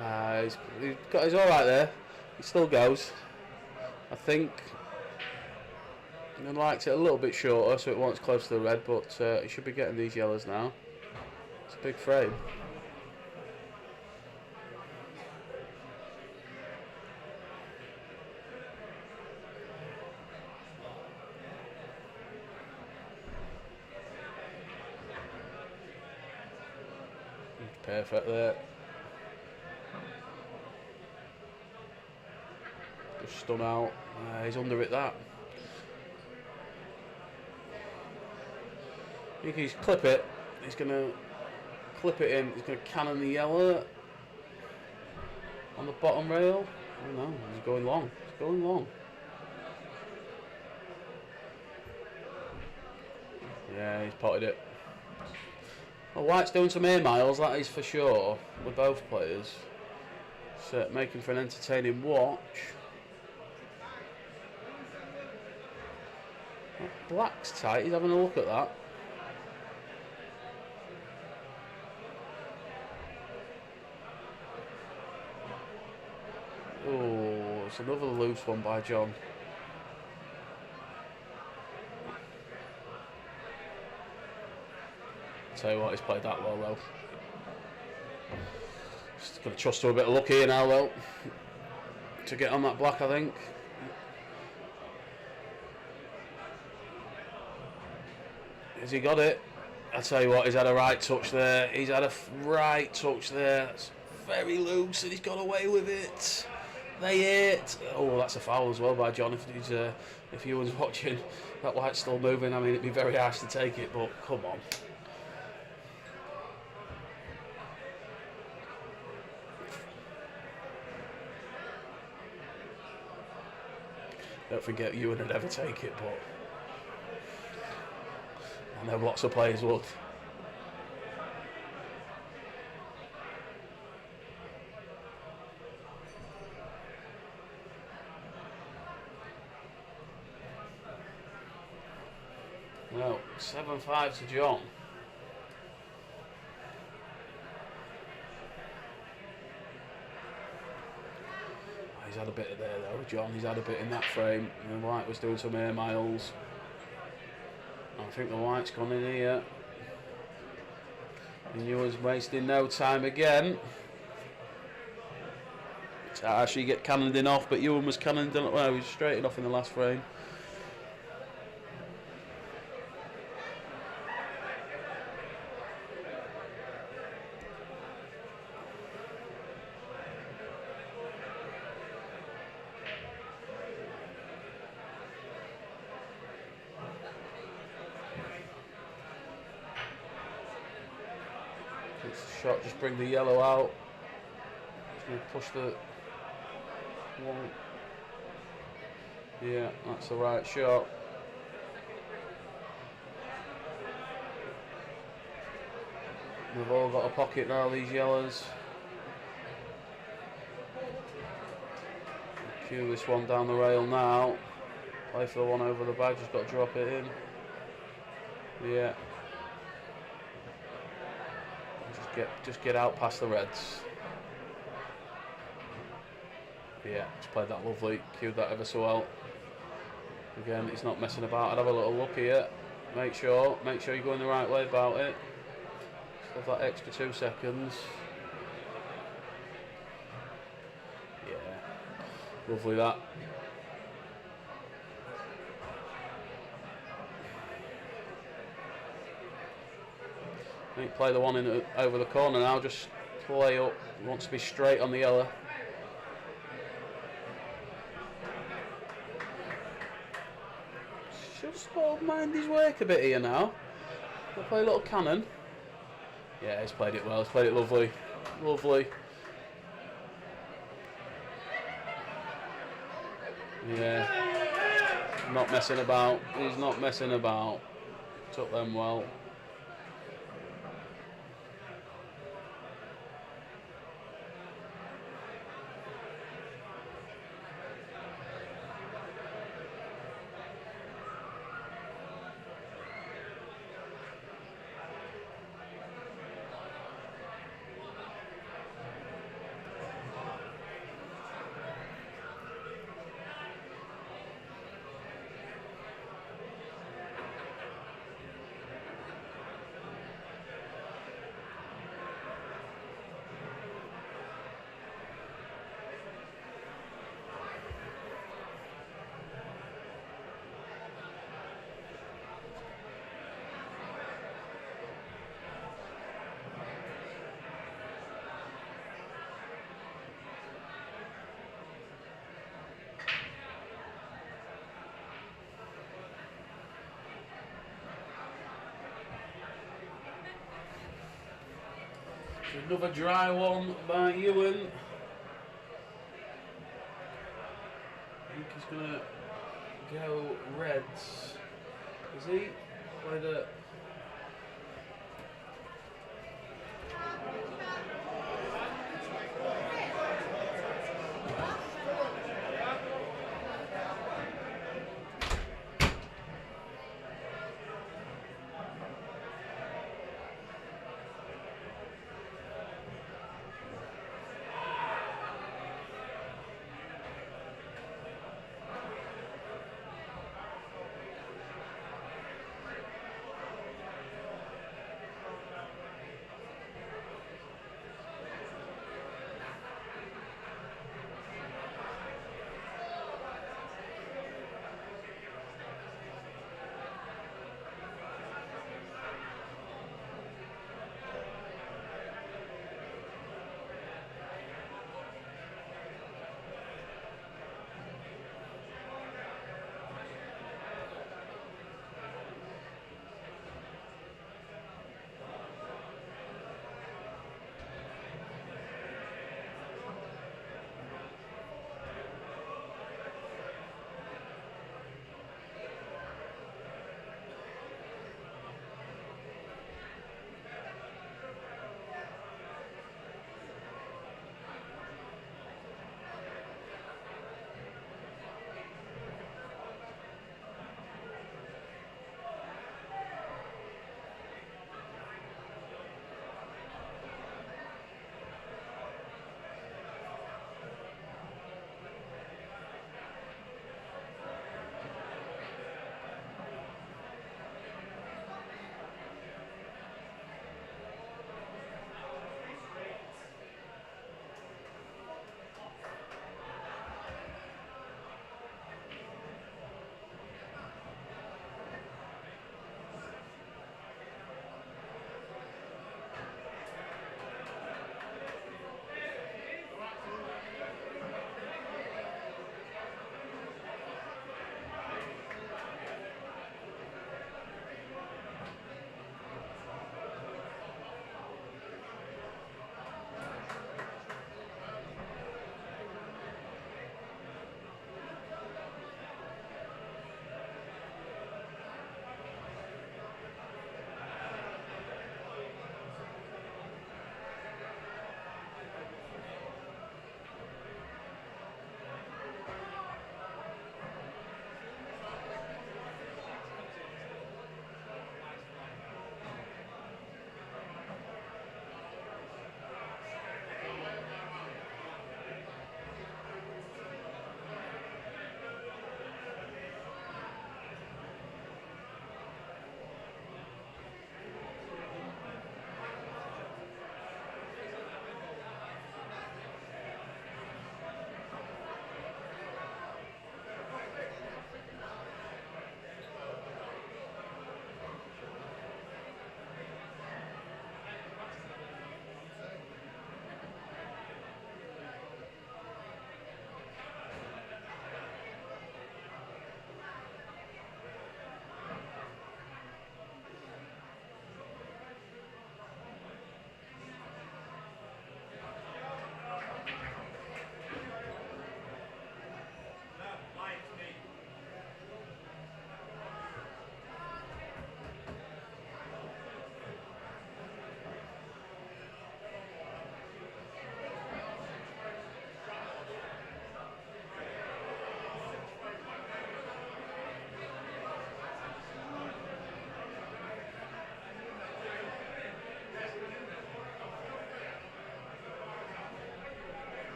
He's alright there. He still goes. I think he likes it a little bit shorter so it wants close to the red, but he should be getting these yellows now. It's a big frame. Perfect there. Just stun out. He's under it that. I think he's clip it. He's going to clip it in. He's going to cannon the yellow on the bottom rail. Oh no, he's going long. He's going long. Yeah, he's potted it. Well, White's doing some air miles, that is for sure, with both players. So making for an entertaining watch. Black's tight, he's having a look at that. Oh, it's another loose one by John. Tell you what, he's played that well though. Just going to trust to a bit of luck here now though, to get on that black I think. Has he got it? I tell you what, he's had a right touch there. He's had a right touch there. That's very loose and he's got away with it. They hit. Oh, that's a foul as well by John. If you was watching, that White's still moving. I mean, it'd be very harsh to take it, but come on. Don't forget Ewen would ever take it, but I know lots of players would. Well, 7-5 to John. He's had a bit of there though, John. He's had a bit in that frame. And White was doing some air miles. I think the White's gone in here. And Ewan's wasting no time again. To actually get cannoned in off, but Ewan was cannoned in. Well, he was straight off in the last frame. Shot, just bring the yellow out. Just going to push the one. Yeah, that's the right shot. We've all got a pocket now, these yellows. Cue this one down the rail now. Play for the one over the bag, just got to drop it in. Yeah. Just get out past the reds. Yeah, just played that lovely, cued that ever so well. Again, he's not messing about. I'd have a little look here. Make sure you're going the right way about it. Just have that extra 2 seconds. Yeah, lovely that. I think play the one in over the corner now, just play up, he wants to be straight on the yellow. Just sort of mind his work a bit here now. He'll play a little cannon. Yeah, he's played it well, he's played it lovely. Lovely. Yeah. Not messing about, he's not messing about. Took them well. Another dry one by Ewen. I think he's going to go Reds. Is he? Played a...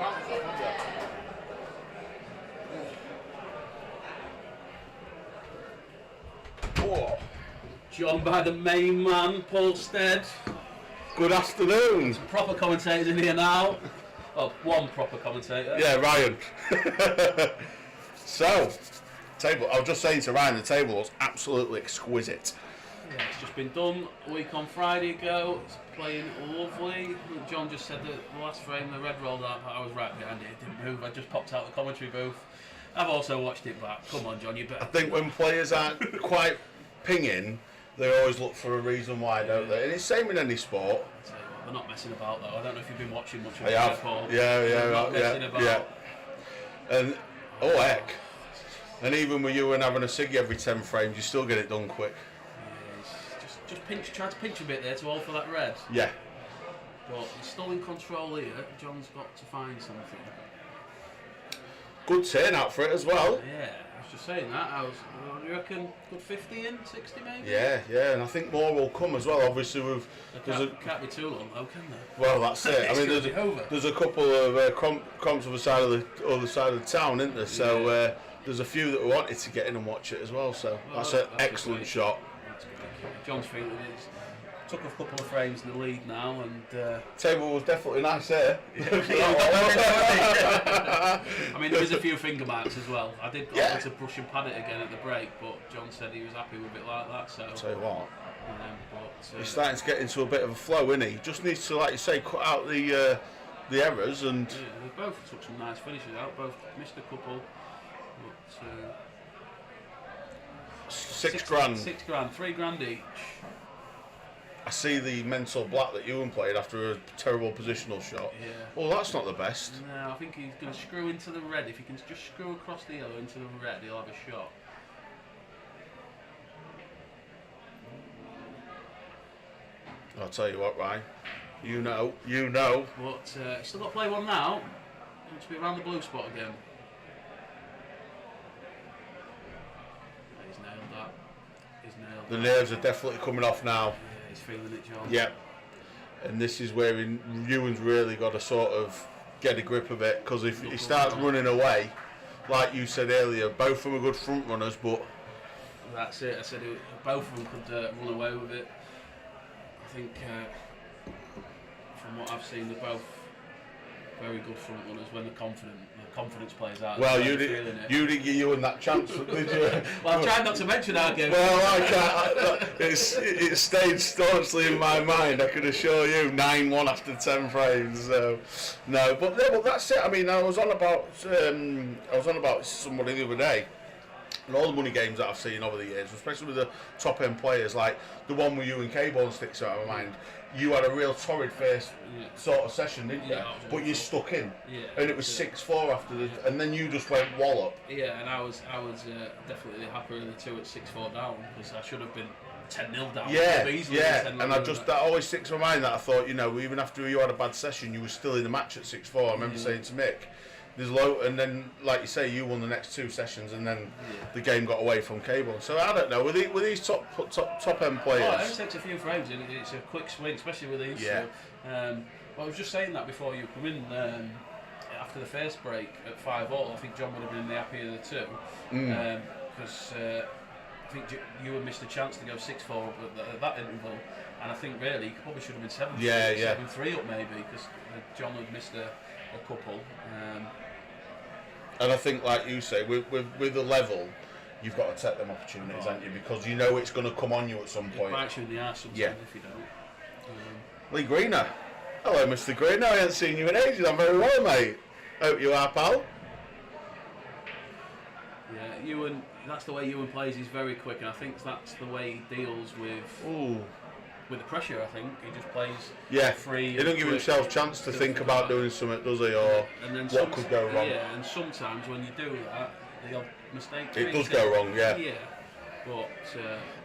Oh, John by the main man, Paul Stead. good afternoon. Proper commentators in here now. Oh, one proper commentator. Yeah, Ryan. So, table. I was just saying to Ryan, the table was absolutely exquisite. Yeah, it's just been done a week on Friday ago. It's playing lovely. John just said that the last frame the red rolled out, but I was right behind it. It didn't move. I just popped out the commentary booth. I've also watched it back. Come on, John, you better. I think when players aren't quite pinging, they always look for a reason why, don't they? And it's the same in any sport. I'll tell you what, they're not messing about though. I don't know if you've been watching much of I it, have. Paul. Yeah, They're not messing about. yeah. And oh heck. And even with you and having a ciggy every 10 frames, you still get it done quick. Just pinch, try to pinch a bit there to hold for that red. Yeah. But he's still in control here. John's got to find something. Good turnout for it as well. Yeah, I was just saying that. You reckon good 50 in, 60 maybe? Yeah, and I think more will come as well. Obviously, Can't be too long though, can they? well, that's it. I mean, there's a couple of comps on the other side of the town, isn't there? So there's a few that wanted to get in and watch it as well. So that's an excellent shot. That's good. John's feeling it. Took a couple of frames in the lead now, and Table was definitely nice there. I mean, there was a few finger marks as well. I did want to brush and pan it again at the break, but John said he was happy with it like that. So I'll tell you what, but, he's starting to get into a bit of a flow, isn't he? Just needs to, like you say, cut out the errors and. Yeah, they both took some nice finishes out. Both missed a couple. But, $6 grand. $6 grand, $3 grand each. I see the mental black that Ewen played after a terrible positional shot. Yeah. Well, that's not the best. No, I think he's going to screw into the red. If he can just screw across the yellow into the red, he'll have a shot. I'll tell you what, Ryan. You know. But still got to play one now. Wants to be around the blue spot again. He's nailed that. The nerves are definitely coming off now. Yeah, he's feeling it, John. Yep. And this is where Ewan's really got to sort of get a grip of it, because if he starts running away, like you said earlier, both of them are good front runners, but that's it. I said both of them could run away with it. I think from what I've seen, they're both very good front runners when the confidence plays out. Well, you didn't give Ewan that chance, did you? Well, I tried not to mention our game. Well, I can't. It stayed staunchly in my mind. I can assure you, 9-1 after 10 frames. So, no, but that's it. I mean, I was on about somebody the other day. And all the money games that I've seen over the years, especially with the top end players, like the one with you and K-Bone sticks out of my mind. You had a real torrid first sort of session, didn't you? Yeah, but you stuck in, yeah, and it was 6-4 after and then you just went wallop. Yeah, and I was definitely happier with the two at 6-4 down, because I should have been 10-0 down. Yeah, and that always sticks in my mind that I thought, even after you had a bad session, you were still in the match at 6-4. I remember saying to Mick, there's low, and then like you say, you won the next two sessions, and then the game got away from Cable. So I don't know, with these top end players. It takes a few frames, and it's a quick swing, especially with these. Yeah. So, I was just saying that before you come in. After the first break at 5-all, I think John would have been the happier of the two, because I think you had missed a chance to go 6-4 at that interval, and I think really you probably should have been 7-3 up maybe, because John had missed a couple. And I think, like you say, with the level, you've got to take them opportunities, haven't you? Because you know it's going to come on you at some point. It bites you in the arse sometimes if you don't. Lee Greener. Hello, Mr. Greener. I haven't seen you in ages. I'm very well, mate. Hope you are, pal. Yeah, Ewen. That's the way Ewen plays. He's very quick, and I think that's the way he deals with the pressure. I think he just plays free. He doesn't give himself a chance to think about doing something, does he? Or what could go wrong? Yeah, and sometimes when you do that, the odd mistake. It does go wrong, yeah. Yeah, but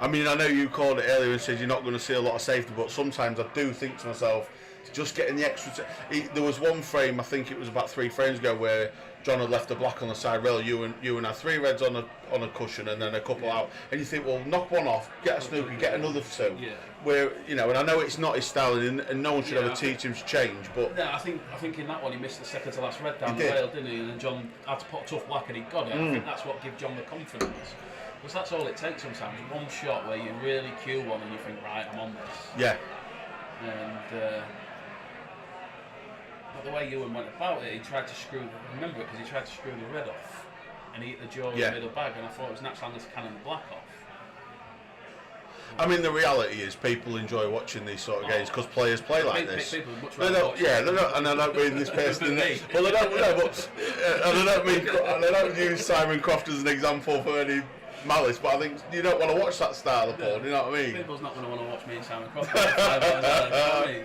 I mean, I know you called it earlier and said you're not going to see a lot of safety, but sometimes I do think to myself, just getting the extra. There was one frame, I think it was about 3 frames ago, where John had left the black on the side rail. You and had 3 reds on a cushion, and then a couple out. And you think, well, knock one off, get a snooker, get another 2. Yeah. Where and I know it's not his style, and no one should ever teach him to change. But no, I think in that one he missed the second to last red down the did. rail, didn't he? And then John had to put a tough black, and he got it. I think that's what gives John the confidence. Because that's all it takes sometimes. One shot where you really cue one, and you think, right, I'm on this. yeah. And but the way Ewen went about it, he tried to screw. I remember it because he tried to screw the red off, and he hit the jaw of the middle bag, and I thought it was natural to cannon the black off. I mean, the reality is people enjoy watching these sort of games because players play like this. People would much They rather don't, watch yeah, it. they don't, and I don't mean this person. Me. Well, I don't, no, but and I don't use Simon Croft as an example for any malice. But I think you don't want to watch that style of porn. You know what I mean? People's not going to want to watch me and Simon Croft. You know what I mean?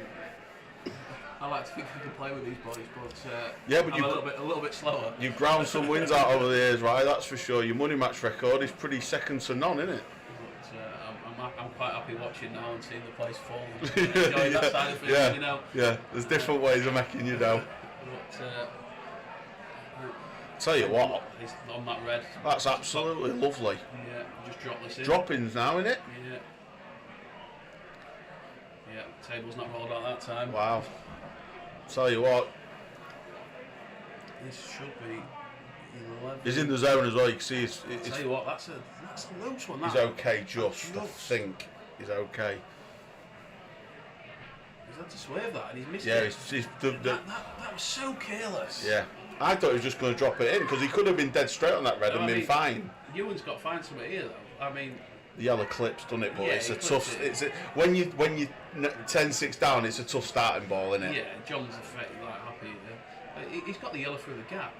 I like to think we can play with these boys, but yeah, but I'm a little bit slower. You've ground some wins out over the years, right? That's for sure. Your money match record is pretty second to none, isn't it? But, I'm quite happy watching now and seeing the place fall. And enjoying that side of things, you know. Yeah, there's different ways of making you down. But, Tell you what, he's on that red. that's absolutely lovely. Yeah, just drop this in. Droppings now, innit? Yeah. Yeah, table's not rolled out that time. Wow. Tell you what, This should be 11. he's in the zone as well. You can see Tell you what, that's a loose one. he's That. okay. Just I think he's okay. He's had to swerve that, and he's missed Yeah, it. That was so careless. yeah. I thought he was just going to drop it in because he could have been dead straight on that red and been fine. Ewan's got to find something here, though. I mean, The yellow clips, doesn't it? But Yeah, it's a he tough. clips it. When you 10-6 down, it's a tough starting ball, isn't it? yeah, John's happy. He's got the yellow through the gap,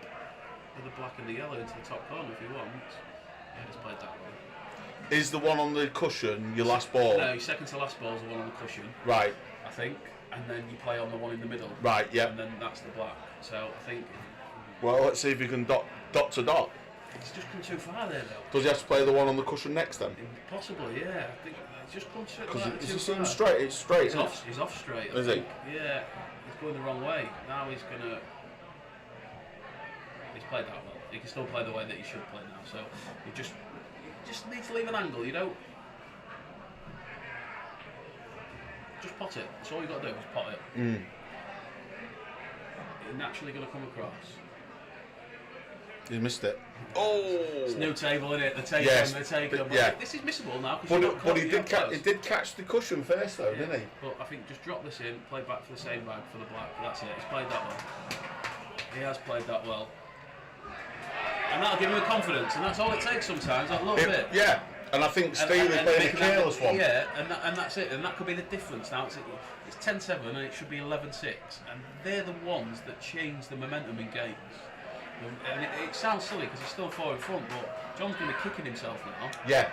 with the black and the yellow into the top corner if he wants. Yeah, just played that one. Is the one on the cushion your last ball? No, your second to last ball is the one on the cushion, Right, I think, and then you play on the one in the middle. right, yeah. And then that's the black. So I think Well, let's see if he can dot to dot. it's just come too far there, though. Does he have to play the one on the cushion next then? Possibly, yeah. I think it's just come too Because far. it seems straight. It's straight. He's isn't off. He's off straight. I Is he? think. Yeah, he's going the wrong way. Now he's gonna. He's played that well. He can still play the way that he should play now. So you just need to leave an angle. You don't. Just pot it. That's all you got to do is pot it. Mm. You're naturally going to come across. He missed it. Oh! It's new table, isn't it? The take Yes, the take but- yeah. This is missable now. But he did catch the cushion first though, didn't he? But I think just drop this in, play back for the same bag for the black. That's it. He's played that well. He has played that well. And that'll give him the confidence, and that's all it takes sometimes, that little bit. Yeah, and I think Steely played a careless one. Yeah, and that's it, and that could be the difference. Now it's 10-7 and it should be 11-6, and they're the ones that change the momentum in games. And it sounds silly because he's still 4 in front, but John's going to be kicking himself now. Yeah.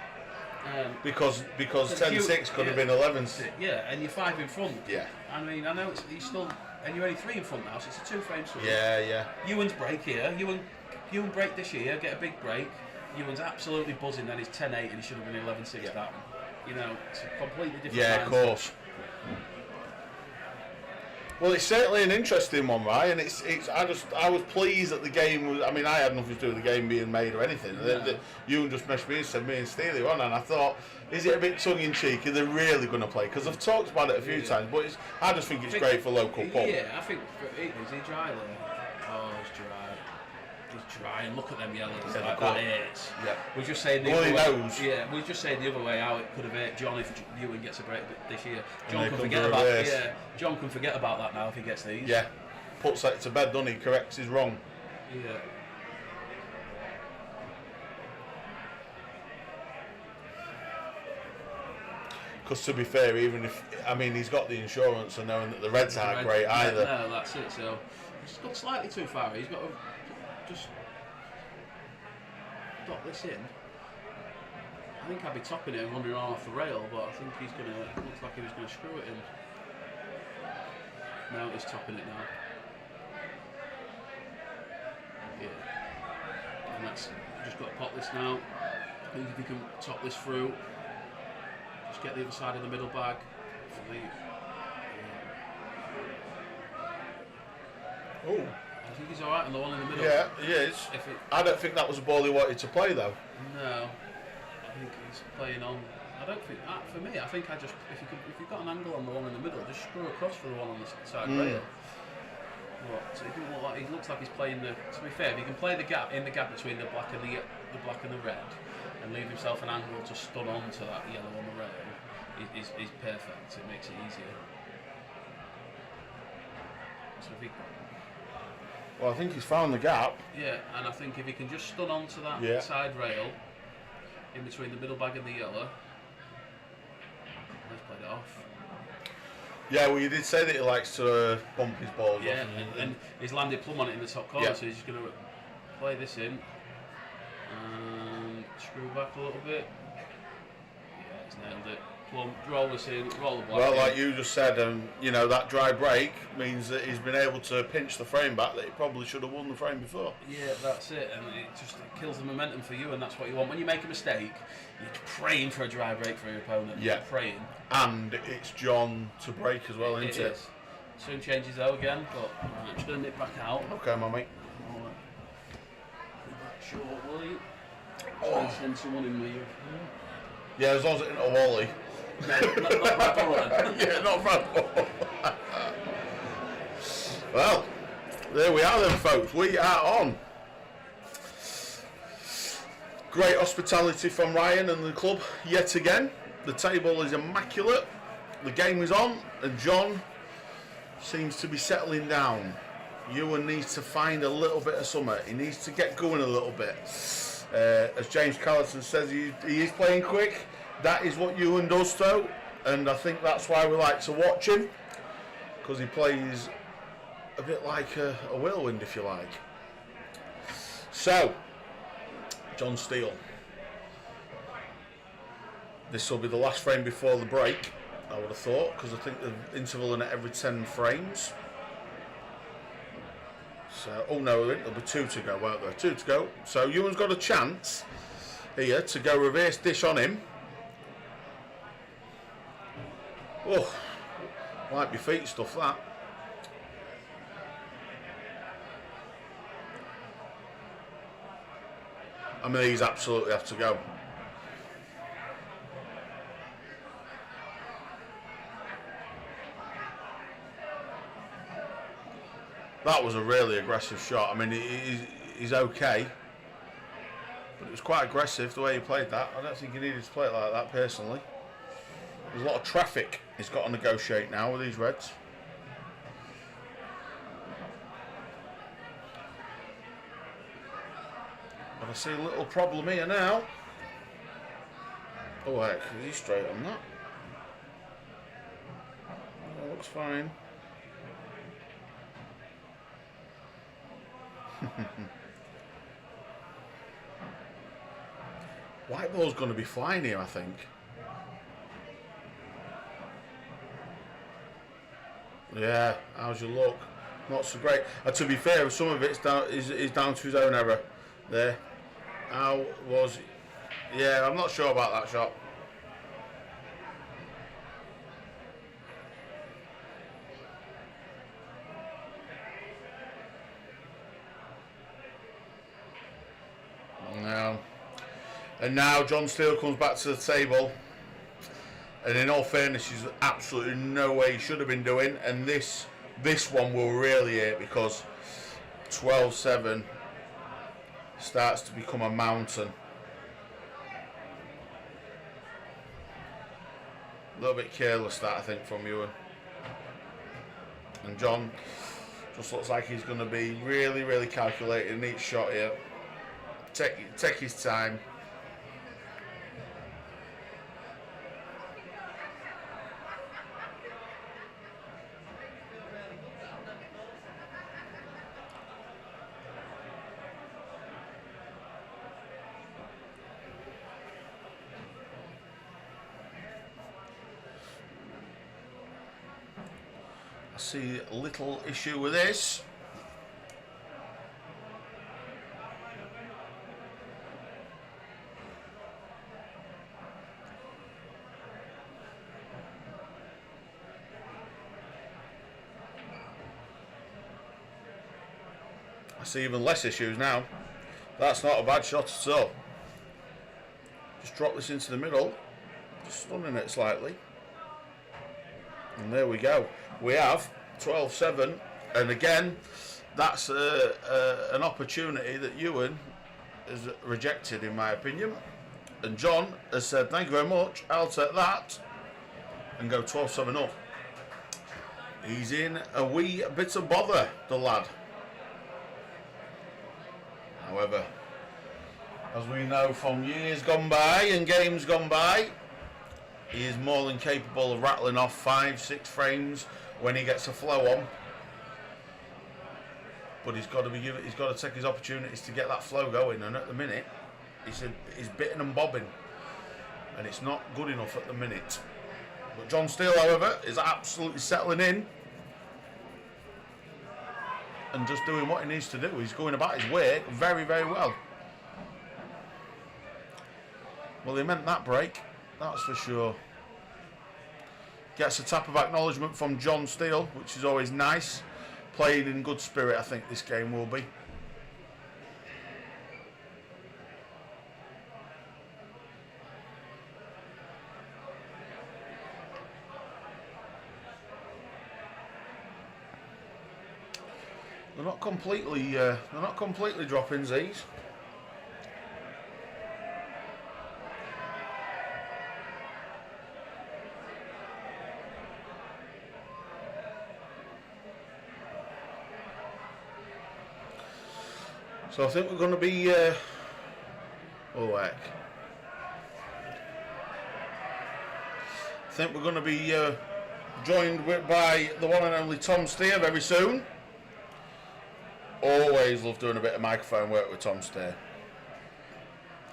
Because 10-6 could have been 11-6. Yeah, and you're 5 in front. Yeah. I mean, I know he's still, and you're only 3 in front now, so it's a 2-frame swing. Yeah, yeah. Ewan's break here. Ewan break this year, get a big break. Ewan's absolutely buzzing. Then he's 10-8 and he should have been 11-6 Yeah. that one. You know, it's a completely different. Yeah, of mindset. course. Well, it's certainly an interesting one, right? And I was pleased that the game was. I mean, I had nothing to do with the game being made or anything. No. Ewan just messaged me and said me and Steely won, and I thought, is it a bit tongue in cheek? Are they really going to play? Because I've talked about it a few times, but I just think it's great for local pub. Yeah, I think is he dry there? Oh, he's dry. He's dry, and look at them yellows. Yeah, Like, they're that good. hurts. Yeah. We're just saying the Well, other he way. knows. Yeah, we're just saying the other way how it could have hurt John if Ewan gets a break this year. John they can come forget to about reverse. John can forget about that now if he gets these. Yeah, puts that to bed, doesn't he? Corrects his wrong. Yeah. Because to be fair, even if he's got the insurance and knowing that the Reds aren't great either. No, that's it. So he's got slightly too far. He's got to just dot this in. I think I'd be topping it and wandering on off the rail, but I think he's gonna. It looks like he was gonna screw it in. No, he's topping it now. Yeah. And that's just got to pop this now. I think if he can top this through, just get the other side of the middle bag for the. Oh, I think he's alright on the one in the middle. yeah, he is. I don't think that was a ball he wanted to play though. No, I think he's playing on. I don't think that for me. I think I just if you've got an angle on the one in the middle, just screw across for the one on the side rail. So he doesn't look like he looks like he's playing the. To be fair, if he can play the gap between the black and the black and the red, and leave himself an angle to stun onto that yellow on the rail, is perfect. It makes it easier. So if he. Well, I think he's found the gap. Yeah, and I think if he can just stun onto that side rail, in between the middle bag and the yellow, let's play it off. Yeah, well, you did say that he likes to bump his balls Yeah, off. and he's landed plumb on it in the top corner, so he's just going to play this in and screw back a little bit. Yeah, he's nailed it. Plumb, roll this in, roll the black Well, in. like you just said, you know, that dry break means that he's been able to pinch the frame back that he probably should have won the frame before. Yeah, that's it, and it kills the momentum for you, and that's what you want. When you make a mistake, you're praying for a dry break for your opponent. Yeah. You're praying. And it's John to break as well, isn't it? It is. Soon changes though again, but I'm just going to nip back out. Okay, my mate. Shortly. Try and send someone in with you. Yeah, as long as it isn't a Wally. Not Brad Bullen. Yeah, not Brad Ball. Well, there we are then, folks. We are on. Great hospitality from Ryan and the club yet again. The table is immaculate. The game is on, and John seems to be settling down. Ewan needs to find a little bit of summer. He needs to get going a little bit. As James Callerton says, he is playing quick. That is what Ewan does though, and I think that's why we like to watch him, because he plays a bit like a whirlwind, if you like. So, John Steele. This will be the last frame before the break, I would have thought, because I think the interval in it every 10 frames. So, oh no, there'll be 2 to go, won't there? 2 to go. So Ewan's got a chance here to go reverse dish on him. Oh, might be feet stuff that. I mean, these absolutely have to go. That was a really aggressive shot. I mean, he's okay, but it was quite aggressive the way he played that. I don't think he needed to play it like that personally. There's a lot of traffic he's got to negotiate now with these Reds. But I see a little problem here now. Oh heck, is he straight on that? That looks fine. White ball's going to be flying here, I think. Yeah, how's your luck? Not so great. To be fair, some of it's down is down to his own error. There. How was? Yeah, I'm not sure about that shot. No. And now John Steele comes back to the table. And in all fairness, there's absolutely no way he should have been doing. And this one will really hit, because 12-7 starts to become a mountain. A little bit careless that, I think, from Ewan. And John just looks like he's going to be really, really calculating each shot here. Take his time. I see a little issue with this. I see even less issues now. That's not a bad shot at all. Just drop this into the middle. Just stunning it slightly. And there we go. We have 12-7. And again, that's an opportunity that Ewen has rejected, in my opinion. And John has said, thank you very much, I'll take that. And go 12-7 up. He's in a wee bit of bother, the lad. However, as we know from years gone by and games gone by, he is more than capable of rattling off 5-6 frames when he gets a flow on. But he's got to take his opportunities to get that flow going, and at the minute he's bitting and bobbing, and it's not good enough at the minute. But John Steele, however, is absolutely settling in and just doing what he needs to do. He's going about his work very, very well. Well, he meant that break, that's for sure. Gets a tap of acknowledgement from John Steele, which is always nice. Playing in good spirit, I think this game will be. They're not completely dropping these. So I think we're going to be oh heck. I think we're going to be joined by the one and only Tom Steer very soon. Always love doing a bit of microphone work with Tom Steer.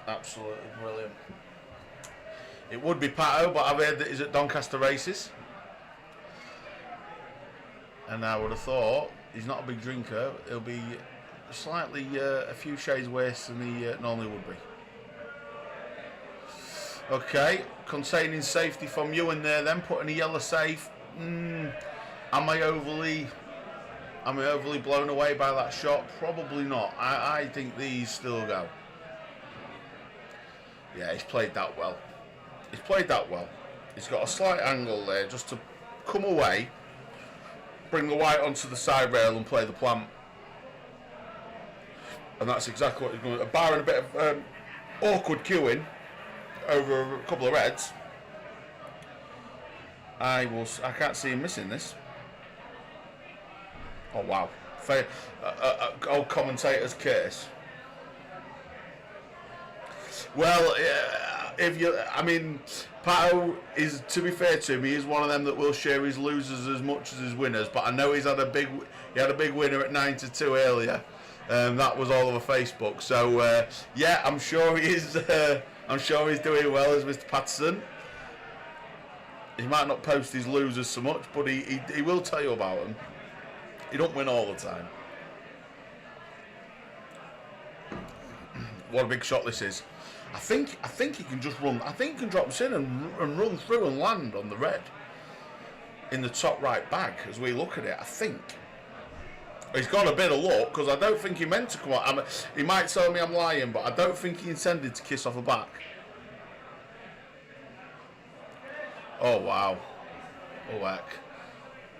Absolutely brilliant. It would be Pato, but I've heard that he's at Doncaster races. And I would have thought he's not a big drinker. He'll be slightly a few shades worse than he normally would be. Okay, containing safety from Ewen there then, putting a yellow safe. Am I overly blown away by that shot? Probably not. I think these still go. Yeah, he's played that well. He's got a slight angle there just to come away, bring the white onto the side rail and play the plant. And that's exactly what he's going to do. Barring a bit of awkward queuing over a couple of reds, I can't see him missing this. Oh wow! Old commentator's curse. Well, Pato is, to be fair to me, is one of them that will share his losers as much as his winners. But I know he had a big winner at 9-2 earlier. That was all over Facebook. So yeah, I'm sure he is. I'm sure he's doing well as Mr. Patterson. He might not post his losers so much, but he will tell you about them. He don't win all the time. What a big shot this is. I think he can just run. I think he can drop this in and run through and land on the red in the top right bag as we look at it. I think. He's got a bit of luck because I don't think he meant to come on. He might tell me I'm lying, but I don't think he intended to kiss off a back. Oh wow. Oh heck.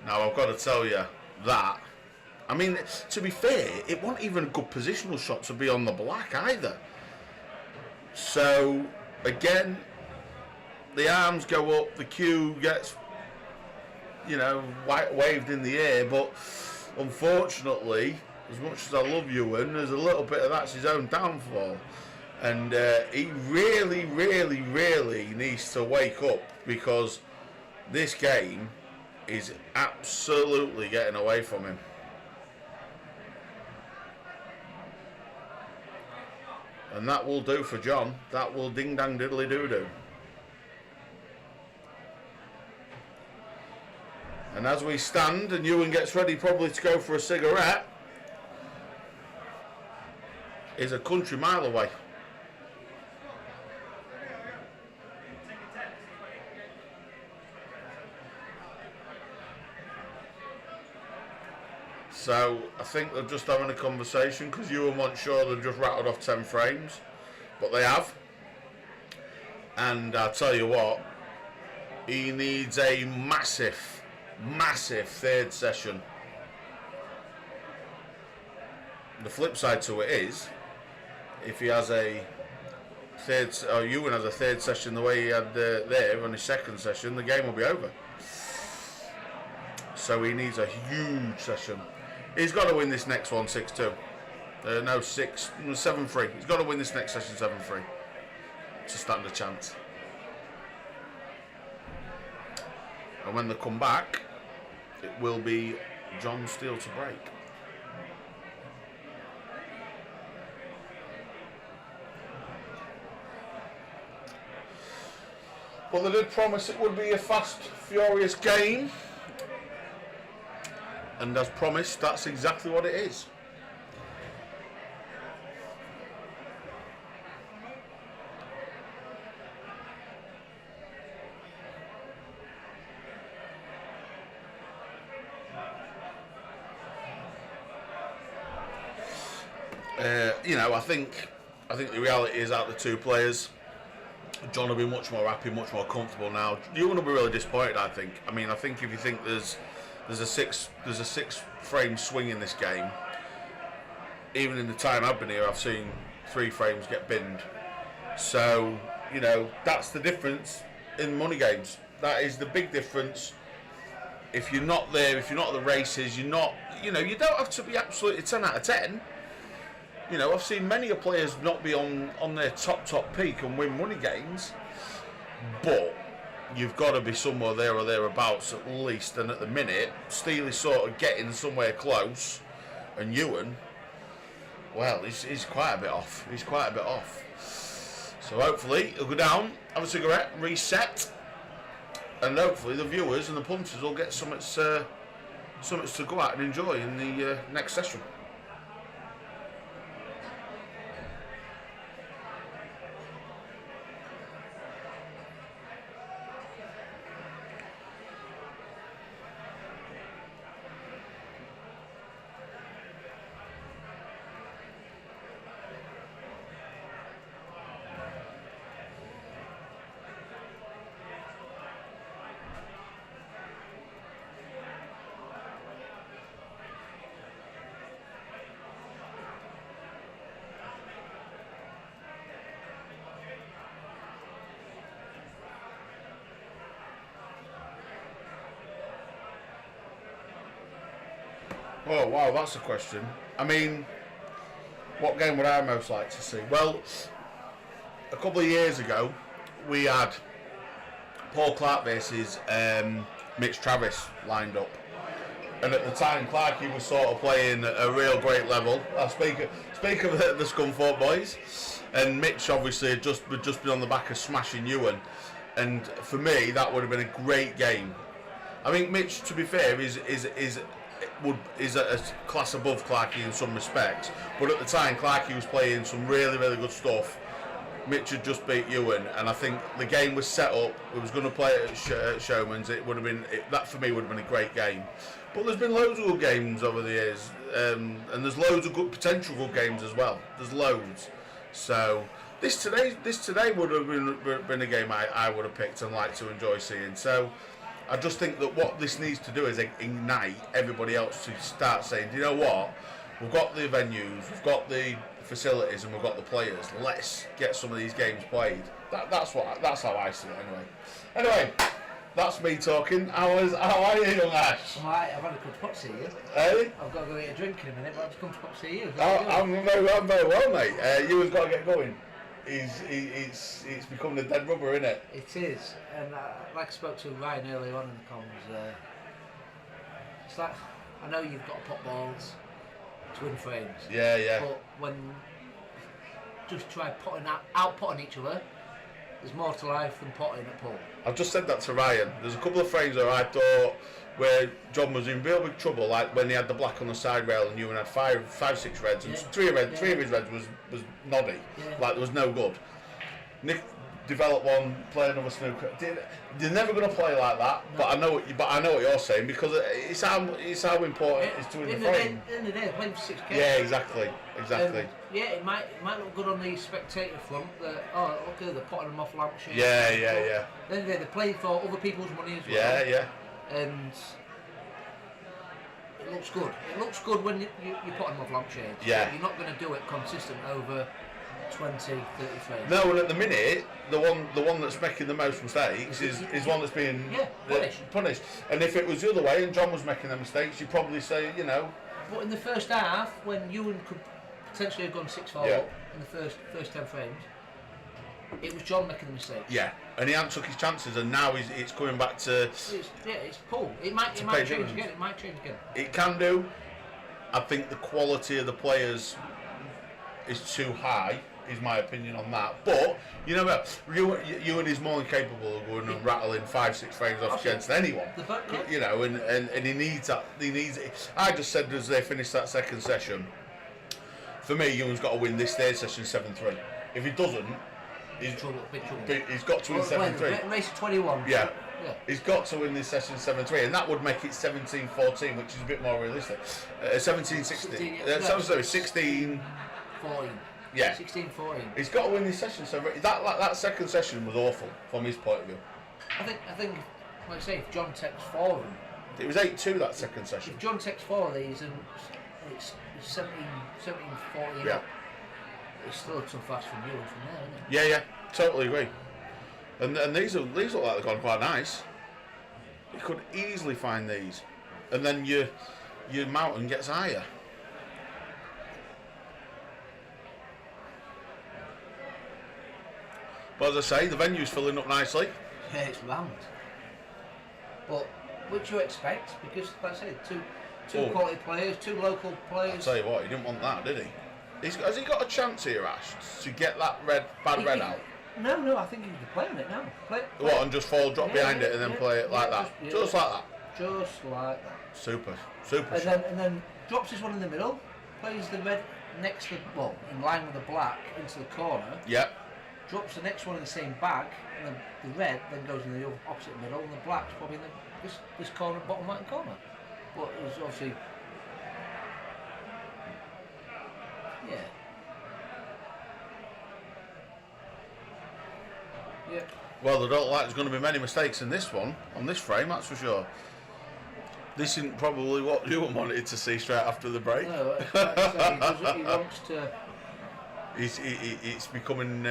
Now I've got to tell you that. I mean, to be fair, it wasn't even a good positional shot to be on the black either. So again, the arms go up, the cue gets, waved in the air, but unfortunately, as much as I love Ewen, there's a little bit of that's his own downfall. And he really, really, really needs to wake up, because this game is absolutely getting away from him. And that will do for John. That will ding dang diddly doo doo. And as we stand and Ewen gets ready probably to go for a cigarette, is a country mile away. So I think they're just having a conversation because Ewen weren't sure they've just rattled off 10 frames, but they have. And I'll tell you what, he needs a massive, massive third session. The flip side to it is, if he has a third, or Ewen has a third session the way he had there on his second session, the game will be over. So he needs a huge session. He's got to win this next one 6-2. No, 7-3. He's got to win this next session 7-3 to stand a chance. And when they come back, it will be John Steele to break. Well, they did promise it would be a fast, furious game. And as promised, that's exactly what it is. I think the reality is out of the two players, John will be much more happy, much more comfortable now. You will be really disappointed, I think. I think if you think there's a six frame swing in this game, even in the time I've been here, I've seen 3 frames get binned. So, that's the difference in money games. That is the big difference. If you're not there, if you're not at the races, you don't have to be absolutely 10 out of 10. I've seen many players not be on their top peak and win money games, but you've got to be somewhere there or thereabouts at least. And at the minute, Steele is sort of getting somewhere close, and Ewen, well, he's quite a bit off. He's quite a bit off. So hopefully he'll go down, have a cigarette, reset, and hopefully the viewers and the punters will get something to go out and enjoy in the next session. Oh, wow, that's a question. What game would I most like to see? Well, a couple of years ago, we had Paul Clark versus Mitch Travis lined up. And at the time, Clarkey was sort of playing at a real great level. I speak of the Scunthorpe boys. And Mitch, obviously, had just been on the back of smashing Ewen. And for me, that would have been a great game. I think Mitch, to be fair, is a class above Clarkey in some respects, but at the time Clarkey was playing some really, really good stuff. Mitch had just beat Ewen, and I think the game was set up. We was going to play it at Showman's. It would have been that for me would have been a great game. But there's been loads of good games over the years, and there's loads of good potential good games as well. There's loads. So this today would have been a game I would have picked and liked to enjoy seeing. So I just think that what this needs to do is ignite everybody else to start saying, do you know what? We've got the venues, we've got the facilities, and we've got the players. Let's get some of these games played. That's how I see it anyway. Anyway, that's me talking. How are you, young Ash? Right, I've had a good pop see you. Hey? I've got to go eat a drink in a minute, but I've come to pop see you. I'm very well, mate. Ewan's got to get going. It's become the dead rubber, isn't it? It is, and like I spoke to Ryan earlier on in the comms, it's like, I know you've got to pop balls to win frames. Yeah. But when just try out-potting each other, there's more to life than potting at pool. I've just said that to Ryan. There's a couple of frames where I thought where John was in real big trouble, like when he had the black on the side rail and Ewen had five, 6 reds, and three of his reds was noddy, like there was no good. develop one, play another snooker. They're never going to play like that. No. But I know what you're saying, because it's how important it is to win the frame. At the end of the day, they're playing for 6K. Yeah, exactly. Yeah, it might look good on the spectator front. That look, they're putting them off lampshades. Yeah. At the end of the day, they're playing for other people's money as well. Yeah. And it looks good. It looks good when you put them off lampshades. Yeah. You're not going to do it consistent over 20, 30 frames. No, and at the minute, the one that's making the most mistakes is one that's being punished. And if it was the other way and John was making the mistakes, you'd probably say, you know. But in the first half, when Ewen could potentially have gone 6-4 in the first 10 frames, it was John making the mistake. Yeah, and he hadn't took his chances, and now it's coming back to. It's cool. It might change again. It might change again. It can do. I think the quality of the players is too high, is my opinion on that. But you know what, Ewan is more than capable of going and rattling 5-6 frames off against anyone. You know, and he needs that. He needs it. I just said as they finish that second session, for me, Ewan's got to win this third session 7-3. If he doesn't, he's got to win 7-3. Race 21. Yeah. He's got to win this session 7-3, and that would make it 17-14, which is a bit more realistic. 17-16. Sorry, 16. 14. Yeah. 16-14. He's got to win this session. So that second session was awful from his point of view. I think, like I say, if John takes 4 of them. It was 8-2 that second session. If John takes 4 of these and it's 17-14 yeah. up, it's still a tough ask from Ewan from there, isn't it? Yeah, totally agree. And these look like they've gone quite nice. You could easily find these, and then your mountain gets higher. But as I say, the venue's filling up nicely. Yeah, it's rammed. But which you expect, because like I said, two quality players, 2 local players. I'll tell you what, he didn't want that, did he? Has he got a chance here, Ash, to get that red out? No, I think he could play on it now. Play what, and just drop behind it and then play it like that? Just like that? Just like that. Super. And then drops his one in the middle, plays the red next to, in line with the black into the corner. Yep. Drops the next one in the same bag, and the red then goes in the opposite middle, and the black's probably in this corner, bottom right corner. But it was obviously, yeah. Well, they don't like there's going to be many mistakes in this one, on this frame, that's for sure. This isn't probably what you wanted to see straight after the break. No, like I say, he wants to. It's becoming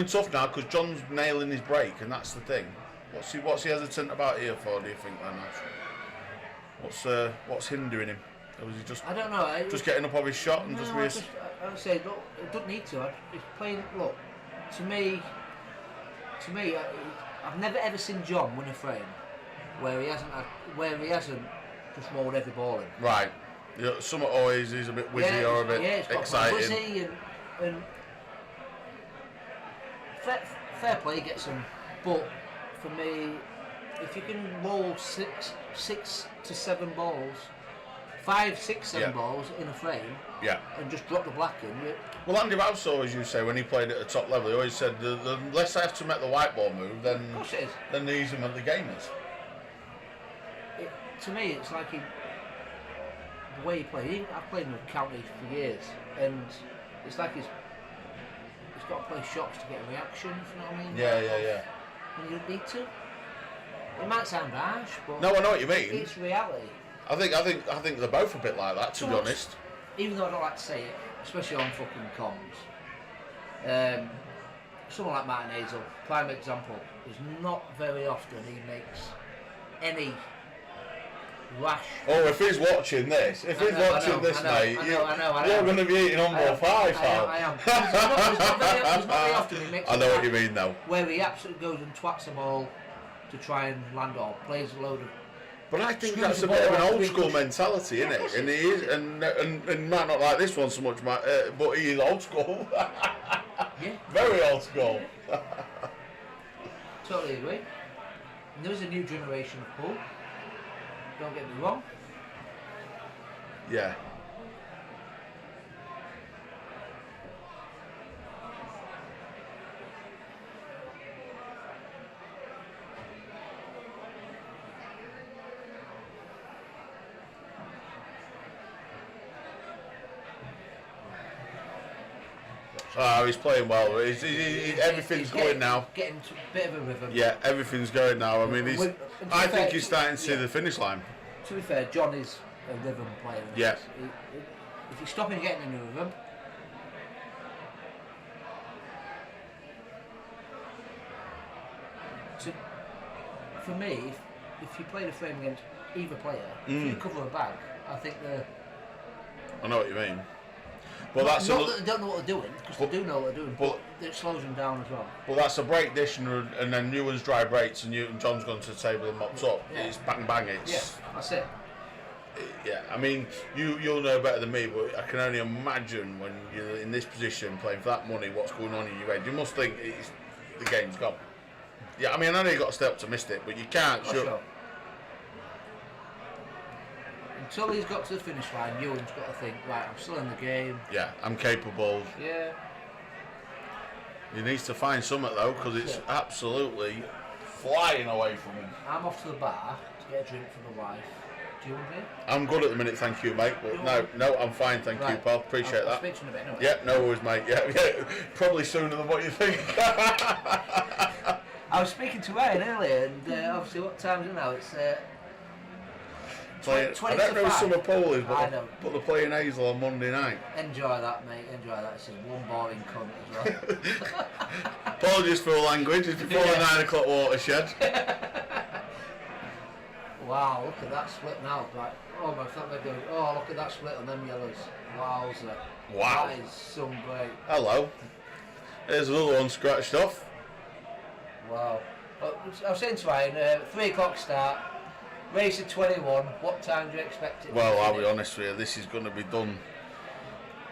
tough now because John's nailing his break, and that's the thing. What's he hesitant about here for? Do you think, then? What's hindering him? Or was he just? I don't know. Just getting up off his shot and I would say, look, it doesn't need to. He's playing. Look, to me, I've never ever seen John win a frame where he hasn't just rolled every ball in. Right. Yeah, some always he's a bit wizzy or a bit exciting. Wizzy and fair play, he gets them. But for me, if you can roll 6 to 7 balls, 5, 6, 7 balls in a frame, and just drop the black in. Well, Andy Rouse always used to say when he played at the top level, he always said the less I have to make the white ball move, then the easier the game is. To me, it's like the way he played. I've played with counties for years, and it's like he's got to play shots to get a reaction. If you know what I mean? Yeah. And you don't need to. It might sound harsh, but no, I know what you mean. It's reality. I think they're both a bit like that, to be honest. Even though I don't like to say it, especially on fucking comms. Someone like Martin Hazel, prime example, is not very often he makes any rash. Oh, if he's watching this, mate, you're going to be eating on more 5, pal. I am. There's not very often he makes. I know what you mean, though. Where he absolutely goes and twats the ball to try and land or plays a load of. But I think that's a bit of an old school mentality, isn't it? And he is, and might not like this one so much, but he is old school. Yeah. Very old school. Totally agree. And there is a new generation of pool. Don't get me wrong. Yeah. Oh, he's playing well. Everything's going now. Getting to a bit of a rhythm. Yeah, everything's going now. I mean, I think he's starting to see the finish line. To be fair, John is a rhythm player. Yeah. If you stop him getting in a rhythm, for me, if you play the frame against either player, if you cover a bag, I think they're. I know what you mean. But not that's that they don't know what they're doing, because they do know what they're doing, but it slows them down as well. Well, that's a break dish, and then Ewan's dry breaks, and John's gone to the table and mops up. Yeah. It's bang bang. Yeah, that's it. Yeah, I mean, you'll know better than me, but I can only imagine when you're in this position playing for that money, what's going on in your head. You must think the game's gone. Yeah, I mean, I know you've got to stay optimistic, but you can't. Sure. Until he's got to the finish line, Ewan's got to think, right, I'm still in the game. Yeah, I'm capable. Yeah. He needs to find something, though, because it's absolutely flying away from him. I'm off to the bar to get a drink for the wife. Do you want a beer? I'm good at the minute, thank you, mate. But no, I'm fine, thank you, pal. Appreciate I'll that. speak to you in a bit anyway. Yeah, no worries, mate. Yeah, probably sooner than what you think. I was speaking to Ryan earlier, and obviously, what time is it now? It's 20 I don't know to who 5. Summer Pole is, I know. but they're playing Hazel on Monday night. Enjoy that, mate. Enjoy that. It's just one boring cunt as well. Apologies for the language. It's before the 9 o'clock watershed. Wow, look at that split now. Like, oh my God, they're going, oh, look at that split on them yellows. Wowza. Wow. That is some great. Hello. There's another one scratched off. Wow. I was saying to Ryan, 3 o'clock start, race at 21. What time do you expect it? Well, I'll be honest with you, this is going to be done.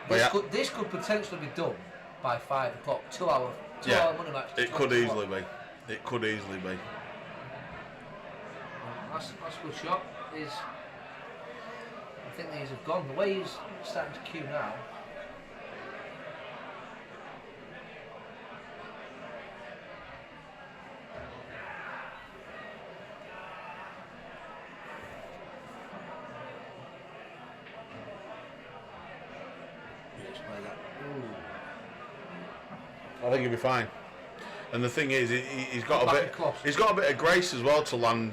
This could potentially be done by 5 o'clock. 2 hour money match. It could easily be. It could easily be. That's a good shot. I think these have gone. The way he's starting to queue now. I think he'll be fine. And the thing is, he's got a bit of grace as well to land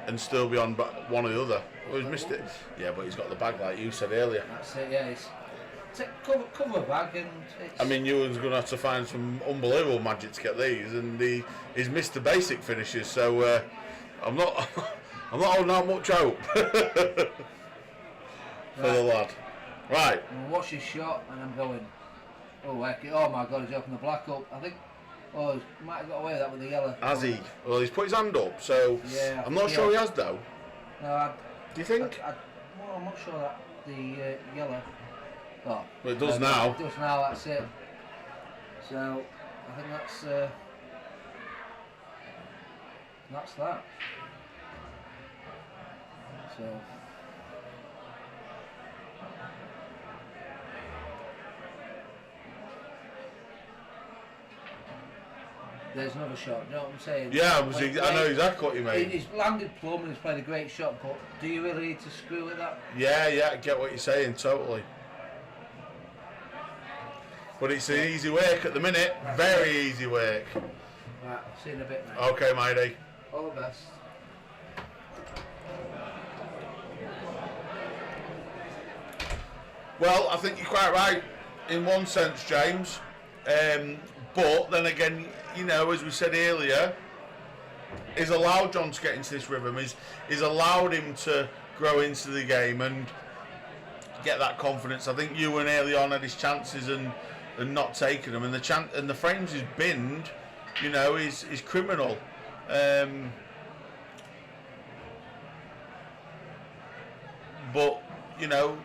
and still be on one or the other. Well, he's missed it. Yeah, but he's got the bag like you said earlier. That's it. Yeah, it's cover a bag and. I mean, Ewan's going to have to find some unbelievable magic to get these, and he's missed the basic finishes. So I'm not holding out much hope for the lad. Right. Watch his shot, and I'm going. Oh my God! He's opened the black up. I think. Oh, he might have got away with that with the yellow. Has he? Well, he's put his hand up, so yeah, I'm not sure he has though. No, do you think? Well, I'm not sure that the yellow. Oh, well, it does now. It does now. That's it. So I think that's that. So. There's another shot, you know what I'm saying? Yeah, I know exactly what you mean. He's landed plumb and he's played a great shot, but do you really need to screw with that? Yeah, I get what you're saying, totally. But it's an easy work at the minute, very easy work. Right, see you in a bit, mate. Okay, matey. All the best. Well, I think you're quite right in one sense, James. But then again, you know, as we said earlier, he's allowed John to get into this rhythm. He's allowed him to grow into the game and get that confidence. I think Ewan early on had his chances and not taking them, and the frames he's binned, you know, is criminal. But you know,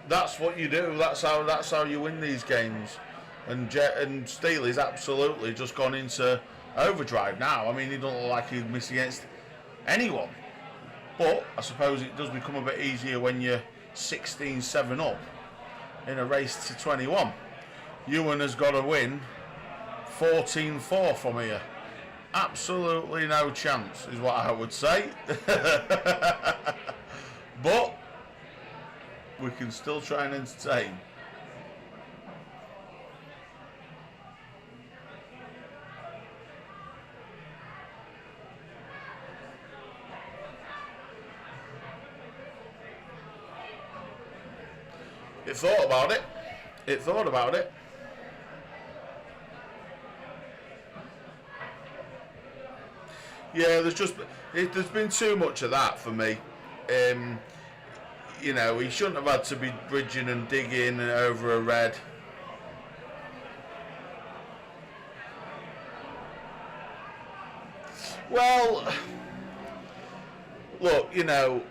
that's what you do. That's how you win these games. And Steely's absolutely just gone into overdrive now. I mean, he doesn't look like he'd miss against anyone. But I suppose it does become a bit easier when you're 16-7 up in a race to 21. Ewan has got to win 14-4 from here. Absolutely no chance is what I would say. But we can still try and entertain. It thought about it. It thought about it. Yeah, there's been too much of that for me. You know, he shouldn't have had to be bridging and digging over a red. Well, look, you know.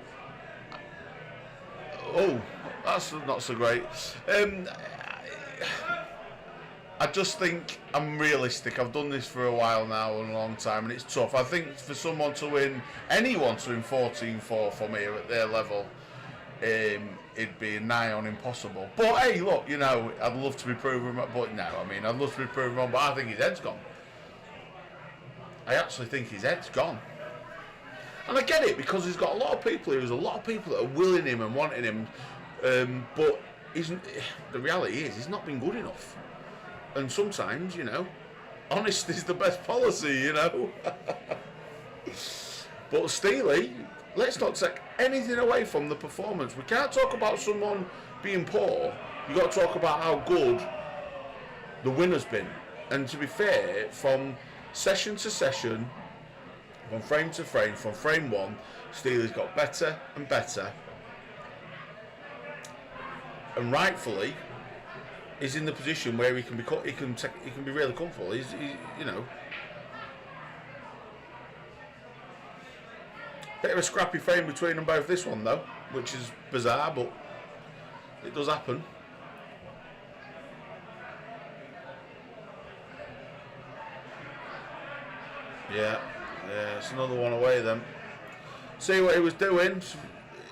Oh, that's not so great. I just think I'm realistic. I've done this for a while now and a long time, and it's tough. I think for someone to win, anyone to win 14-4 for me at their level, it'd be nigh on impossible. But hey, look, you know, I'd love to be proven wrong. But no, I mean, I'd love to be proven wrong, but I think his head's gone. I actually think his head's gone. And I get it, because he's got a lot of people here. There's a lot of people that are willing him and wanting him. But the reality is, he's not been good enough. And sometimes, you know, honesty is the best policy, you know. But Steely, let's not take anything away from the performance. We can't talk about someone being poor. You've got to talk about how good the win has been. And to be fair, from session to session, from frame to frame, from frame one, Steely's got better and better. And rightfully, he's in the position where he can be really comfortable. He's you know, bit of a scrappy frame between them both. This one though, which is bizarre, but it does happen. Yeah, it's another one away then. See what he was doing.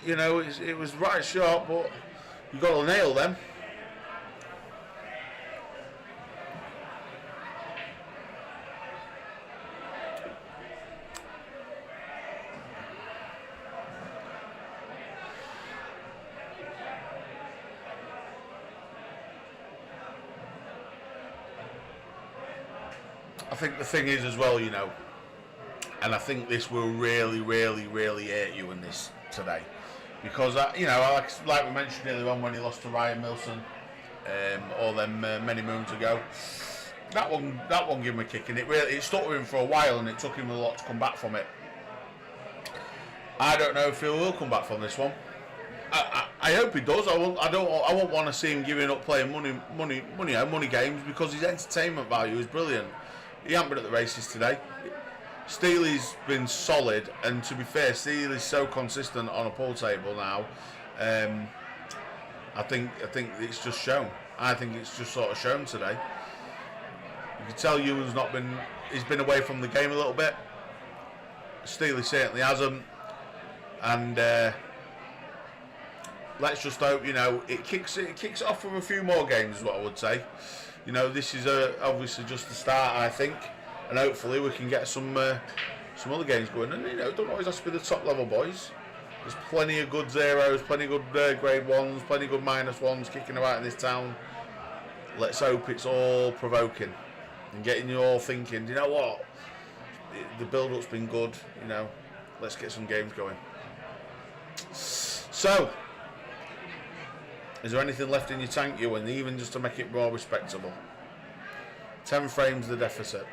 You know, it was right shot, but you got to nail them. I think the thing is as well, you know, and I think this will really, really, really hurt you in this today, because you know, like we mentioned earlier on when he lost to Ryan Milson, all them many moons ago, that one gave him a kick, and it stuck with him for a while, and it took him a lot to come back from it. I don't know if he will come back from this one. I hope he does. I won't want to see him giving up playing money games, because his entertainment value is brilliant. He hasn't been at the races today. Steely's been solid, and to be fair, Steely's so consistent on a pool table now. I think it's just shown. I think it's just sort of shown today. You can tell Ewan's he's been away from the game a little bit. Steely certainly hasn't, and let's just hope, you know, it kicks off with a few more games, is what I would say. You know, this is obviously just the start, I think, and hopefully we can get some other games going. And you know, it don't always have to be the top level boys. There's plenty of good zeros, plenty of good grade ones, plenty of good minus ones kicking about in this town. Let's hope it's all provoking and getting you all thinking, you know what, the build-up's been good, you know, let's get some games going. So, is there anything left in your tank, Ewan, even just to make it more respectable? 10 frames the deficit.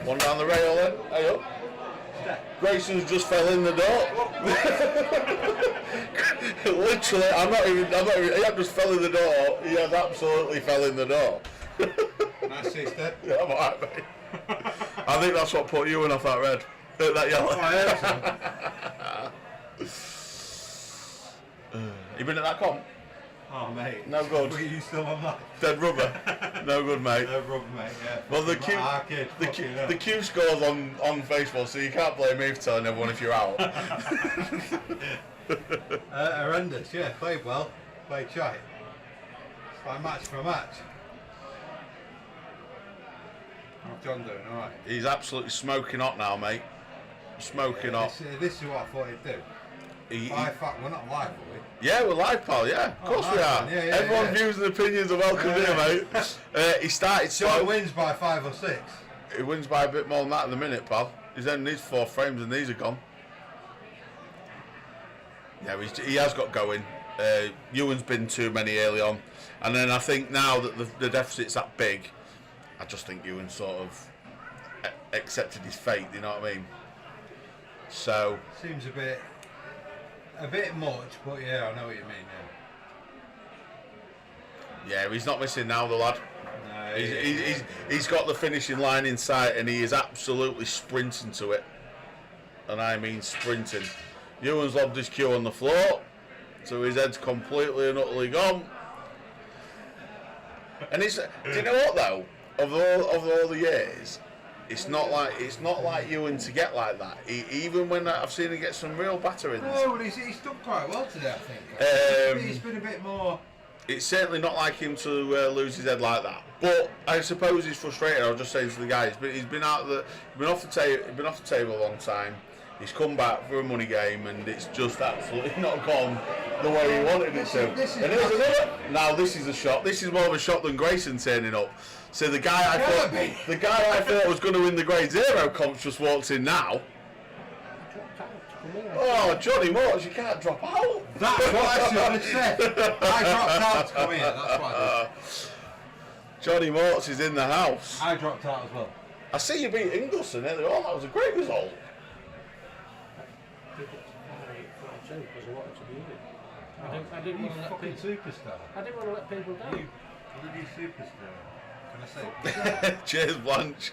One down the rail then. Hey up. Grayson's just fell in the door. Literally, I'm not even, he just fell in the door. He has absolutely fell in the door. Nice see, Steph. Yeah, I'm alright, mate. I think that's what put Ewan off that red. That yellow. Oh, I hope so. You been at that comp? Oh, mate. No good. Were you still on that? Dead rubber. No good, mate. No rubber, mate, yeah. Well, the Fucking Q scores on Facebook, so you can't blame me for telling everyone if you're out. horrendous, yeah. Played well. Played shite. It's like match for a match. How's John doing? Alright. He's absolutely smoking hot now, mate. smoking hot. This is what I thought he'd do. In fact, we're not live, are we? Yeah, we're live, pal. Yeah, of course we are. Yeah, Everyone's views and opinions are welcome here, mate. He started slow. John wins by 5 or 6. He wins by a bit more than that in the minute, pal. He's only needs 4 frames and these are gone. Yeah, he has got going. Ewan's been too many early on, and then I think now that the deficit's that big, I just think Ewan sort of accepted his fate. You know what I mean? So seems a bit much, but yeah, I know what you mean. Yeah, he's not missing now, the lad. No, he's got the finishing line in sight, and he is absolutely sprinting to it, and I mean sprinting. Ewan's lobbed his cue on the floor, so his head's completely and utterly gone. And do you know what though? Of all the years, it's not like Ewan to get like that. Even when I've seen him get some real batterings. No, but he's done quite well today, I think. He's been a bit more. It's certainly not like him to lose his head like that. But I suppose he's frustrated. I was just saying to the guys, but he's been off the table a long time. He's come back for a money game, and it's just absolutely not gone the way he wanted it to. And here's another. Now this is a shot. This is more of a shot than Grayson turning up. So the guy I thought was going to win the grade 0 comp just walks in now. Oh, Johnny Morts, you can't drop out. That's what I should have said. I dropped out to come here. That's what I did. Johnny Morts is in the house. I dropped out as well. I see you beat Ingleson earlier on. That was a great result. I didn't want to let fucking people. superstar. I didn't want to let people down. You superstar. Can I say? Cheers, Blanche.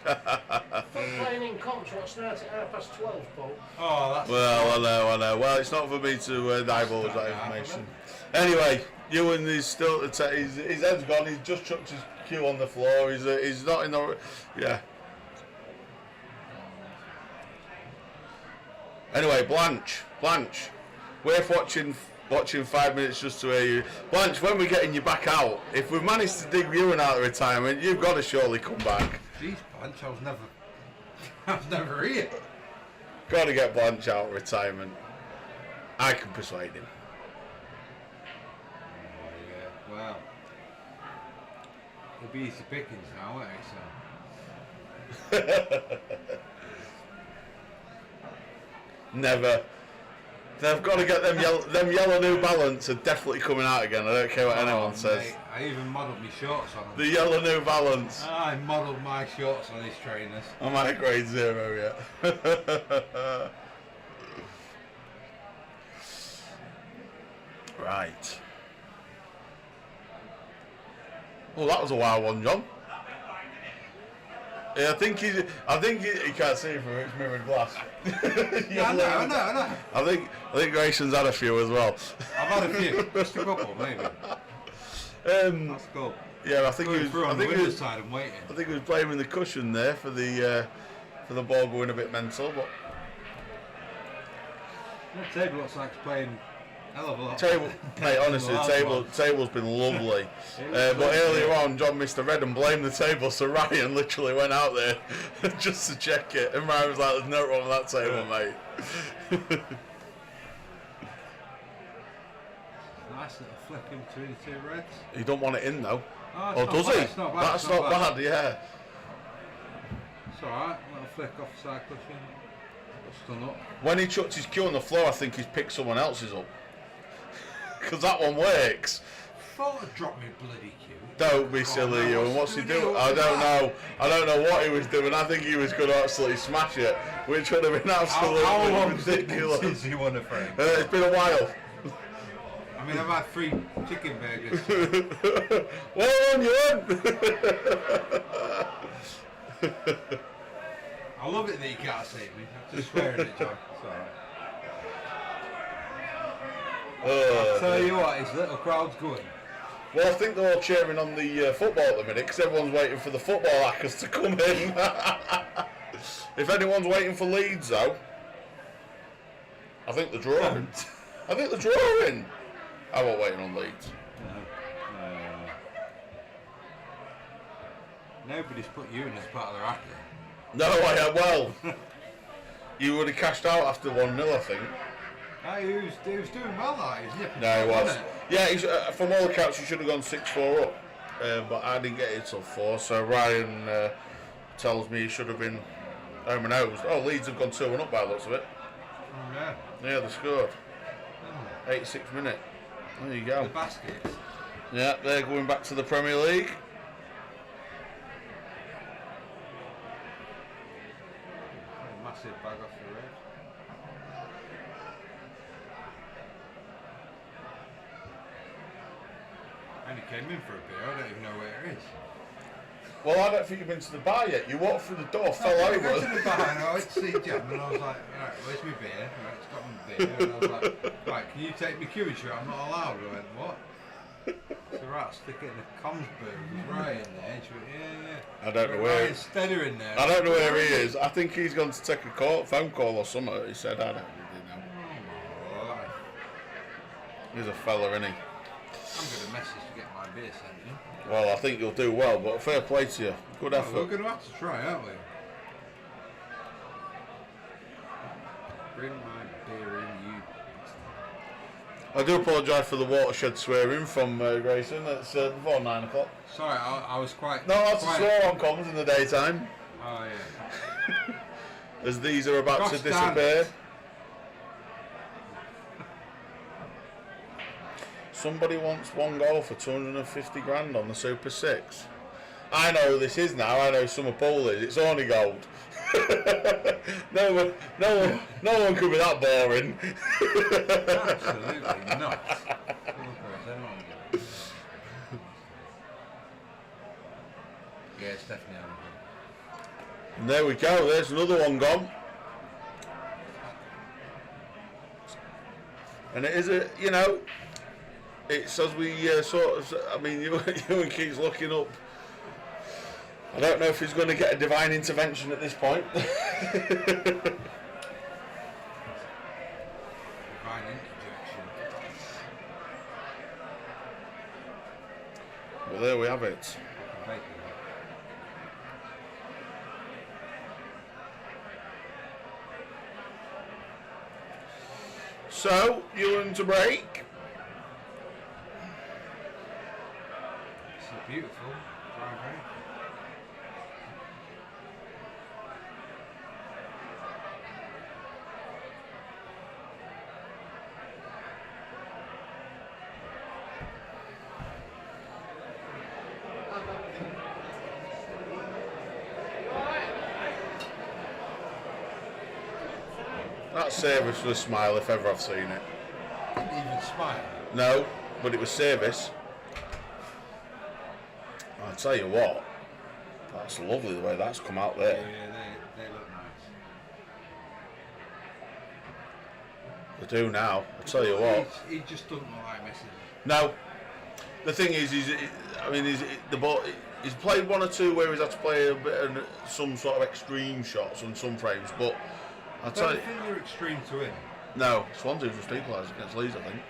Playing in comps, what starts at 12:30, Paul. Oh, that's. Well, I know. Well, it's not for me to divulge that information. Anyway, Ewan is still. His head's gone. He's just chucked his cue on the floor. He's not in the. Yeah. Anyway, Blanche, worth watching 5 minutes just to hear you. Blanche, when we're getting you back out, if we've managed to dig Ewan out of retirement, you've got to surely come back. Jeez, Blanche, I was never here. Got to get Blanche out of retirement. I can persuade him. Oh, yeah. Well, it'll be easy pickings now, won't it? So. Never. They've got to get them yellow New Balance are definitely coming out again. I don't care what anyone says. Mate, I even modelled my shorts on them. The yellow New Balance. I modelled my shorts on these trainers. I'm at grade 0 yet. Right. Oh, that was a wild one, John. Yeah, I think he can't see from its mirrored glass. Yeah, I know. I think Grayson's had a few as well. I've had a few, just a couple maybe. That's cool. Yeah, I think he was. Through on I the think he was. side and waiting. I think he was playing with the cushion there for the ball going a bit mental, but. The table looks like it's playing hell of a lot. Mate, honestly, the table's been lovely. But earlier on, John missed a red and blamed the table, so Ryan literally went out there just to check it. And Ryan was like, "There's no wrong with that table, mate." Nice little flick in between the two reds. He don't want it in though. Oh, Does he? It's not bad. That's not bad, yeah. It's alright, little flick off the side cushion. Done up. When he chucked his cue on the floor, I think he's picked someone else's up. Because that one works. Thought I'd drop me bloody cue. Don't be silly, Ewan. What's he doing? I don't know what he was doing. I think he was going to absolutely smash it, which would have been absolutely How long ridiculous. since you won a frame? It's been a while. I mean, I've had 3 chicken burgers. Well done, Ewan. I love it that you can't see me. I'm just swearing at John. It's alright. I'll tell you what, his little crowd's going. Well, I think they're all cheering on the football at the minute because everyone's waiting for the football hackers to come in. If anyone's waiting for Leeds, though, I think they're drawing. I think they're drawing. I'm not waiting on Leeds. Nobody's put you in as part of the racket. No, I am. Well, You would have cashed out after 1-0, I think. He was doing well, that he's nipping No, he forward, was. wasn't Yeah, from all accounts, he should have gone 6-4 up. But I didn't get it till 4, so Ryan tells me he should have been home and hosed. Oh, Leeds have gone 2-1 up by the looks of it. Oh, yeah. Yeah, they scored. 86th minute. There you go. The baskets. Yeah, they're going back to the Premier League. A massive bag off the red. I only came in for a beer, I don't even know where it is. Well, I don't think you've been to the bar yet. You walked through the door, fell I over. went to the bar and I went to see Jam and I was like, right, where's my beer? Right, it's got my beer. And I was like, right, can you take me queuing shirt? I'm not allowed. I went, what? So right, stick it in the comms booth. It was right in there. And she went, yeah. I don't know where. Ryan Steader in there. I don't know where he is. I think he's gone to take a phone call or something. He said, I don't really know. Oh, my life. He's a fella, isn't he? I'm going to message to get my beer sent in. Well, I think you'll do well, but fair play to you. Good Oh, effort. we're going to have to try, aren't we? Bring my beer in, you. I do apologise for the watershed swearing from Grayson. It's before 9 o'clock. Sorry, I was quite. No, that's a quite, swear on comms in the daytime, Oh, yeah. as these are about to Gosh damn disappear. it. Somebody wants 1 goal for 250 grand on the Super 6. I know who this is now. I know Summer Pool is. It's only gold. no one could be that boring. Absolutely not. Yeah, it's definitely over. And there we go. There's another one gone. And it is it's as we sort of. I mean, Ewan keeps looking up. I don't know if he's going to get a divine intervention at this point. Divine interjection. Well, there we have it. So, Ewan to break. It's a beautiful driveway. That service was a smile if ever I've seen it. Didn't even smile. No, but it was service. I'll tell you what, that's lovely the way that's come out Yeah, there. they look nice. They do now, I'll tell you what. He just doesn't look like messing. No, the thing is the ball. He's played 1 or 2 where he's had to play a bit of some sort of extreme shots on some frames, but I'll I tell don't you, think they're extreme to him. no, Swansea just equalised against Leeds, I think.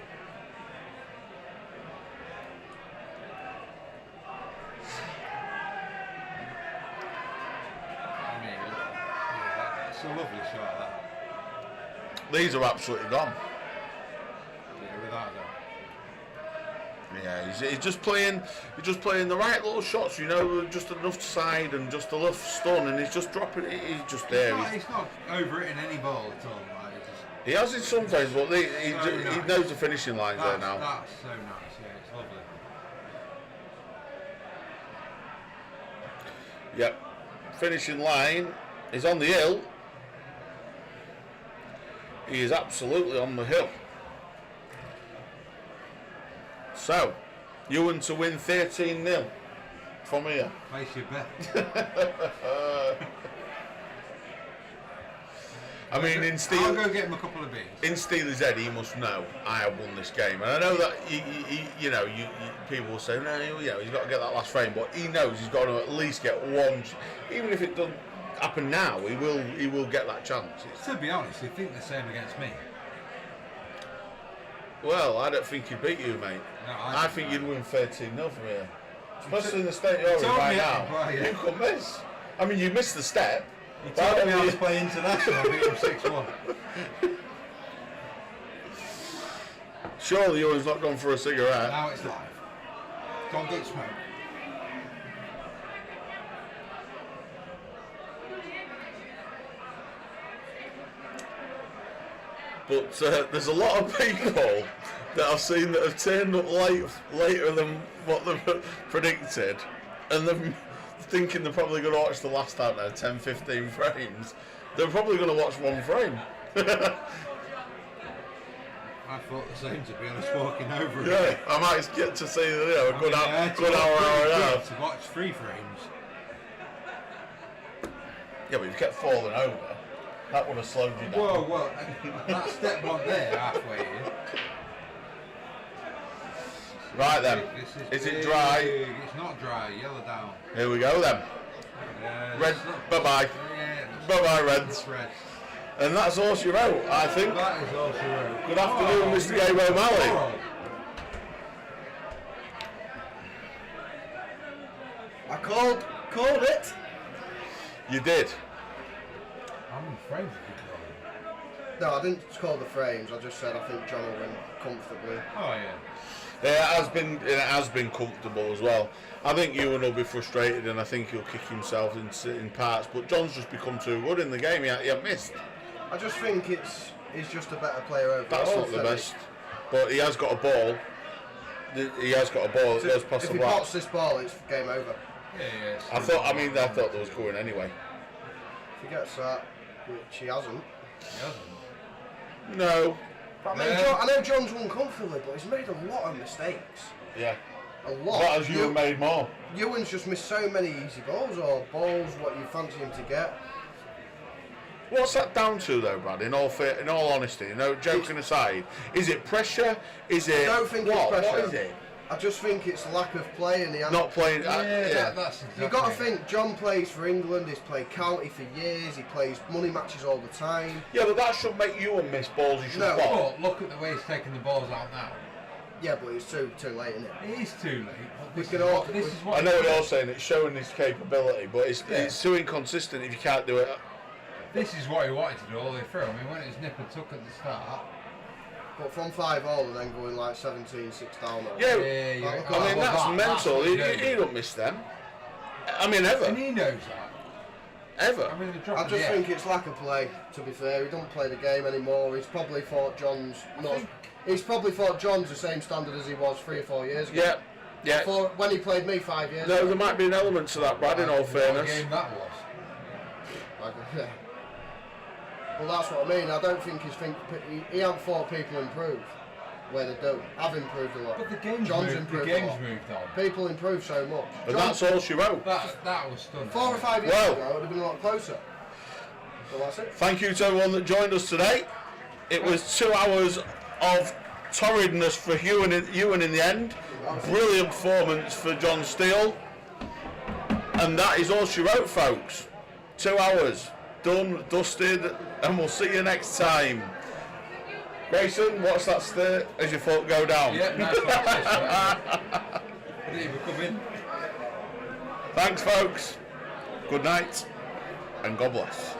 I mean, yeah, it's a lovely shot, that. Leeds are absolutely gone. Yeah, without that. Yeah, he's just playing the right little shots, just enough side and just enough stun, and he's just dropping it. He's just there. He's not overhitting any ball at all. Like, He has in some frames, but he nice. knows the finishing lines there now. That's so nice. Yeah, it's lovely. Yep. Finishing line is on the hill. He is absolutely on the hill. So, Ewan to win 13-0 from here. Place your bet. I mean, in I'll Steel, go get him a couple of beers. in Steely's head, he must know I have won this game, and I know that people will say no, he's got to get that last frame, but he knows he's got to at least get one. Even if it doesn't happen now, he will get that chance. To be honest, you think the same against me. Well, I don't think he'd beat you, mate. No, I think you'd win 13-0 from here, especially in the state you're in told right me- now. well, yeah. You could miss. I mean, you missed the step, He taught me how to play international. I beat him 6-1. Surely Ewan's not gone for a cigarette. Now it's live. Don't get smoke. But there's a lot of people that I've seen that have turned up later than what they've predicted, and they're thinking they're probably going to watch the last, I don't know, 10, 15 frames. They're probably going to watch one frame. I thought the same, to be honest, walking over it. Yeah, I might get to see a good hour and a half. To watch 3 frames. Yeah, but if you kept falling over, that would have slowed you down. Whoa, that step one there, halfway here. Right then, is it dry? It's not dry, yellow down. Here we go then. Red, bye-bye. Bye-bye, Reds. It's red. And that's all she wrote, I think. That is all she wrote. Good afternoon, Mr. Ewen O'Malley. I called it. You did. How many frames did you call? No, I didn't call the frames. I just said I think John will win comfortably. Oh yeah. It has been comfortable as well. I think Ewan will be frustrated, and I think he'll kick himself in parts. But John's just become too good in the game. He hasn't missed. I just think he's just a better player overall. That's not the best. But he has got a ball. He has got a ball. It goes past If the he black. pots this ball, it's game over. Yeah. I thought there was going anyway. If he gets that, which he hasn't. No. But I know John's won comfortably, but he's made a lot of mistakes. Yeah. A lot. But as Ewan made more. Ewan's just missed so many easy balls or balls what you fancy him to get. What's that down to though, Brad? In all honesty, joking aside, is it pressure? Is it? I don't think what? it's pressure. What is it? I just think it's lack of play in the Not playing. That's exactly. You've got to think, John plays for England, he's played county for years, he plays money matches all the time. Yeah, but that should make you miss balls you should No. block. But look at the way he's taking the balls out now. Yeah, but it's too late, isn't it? It is too late. We This can is all- what- this is what I know what you're saying. It's showing his capability, but it's Yeah. too inconsistent if you can't do it. This is what he wanted to do all the way through. I mean, when it was nip and tuck at the start. But from 5-all and then going like 17-6 down. Yeah, Yeah, Like, I mean that's mental. what He he knows. don't miss them. I mean, ever, And he knows that. ever. I mean, the drop I of just the think it's lack of play, to be fair. He doesn't play the game anymore. He's probably thought John's not. He's probably thought John's the same standard as he was 3 or 4 years ago. Yeah, yeah. For when he played me 5 years No, ago. there might be an element to that, Brad. In all What a fairness. game that was. Yeah. Well, that's what I mean. I don't think he hasn't thought people improve where they do. I've improved a lot. But the game's John's moved. improved The a game's lot. moved on. People improve so much. And that's all she wrote. That was stunning. 4 or 5 years Well. ago, it would have been a lot closer. So that's it. Thank you to everyone that joined us today. It was 2 hours of torridness for Ewan in the end. Brilliant performance for John Steele. And that is all she wrote, folks. 2 hours. Done, dusted, and we'll see you next time. Grayson, watch that stare as your foot go down. Yeah, nice one. I didn't even come in. Thanks, folks. Good night, and God bless.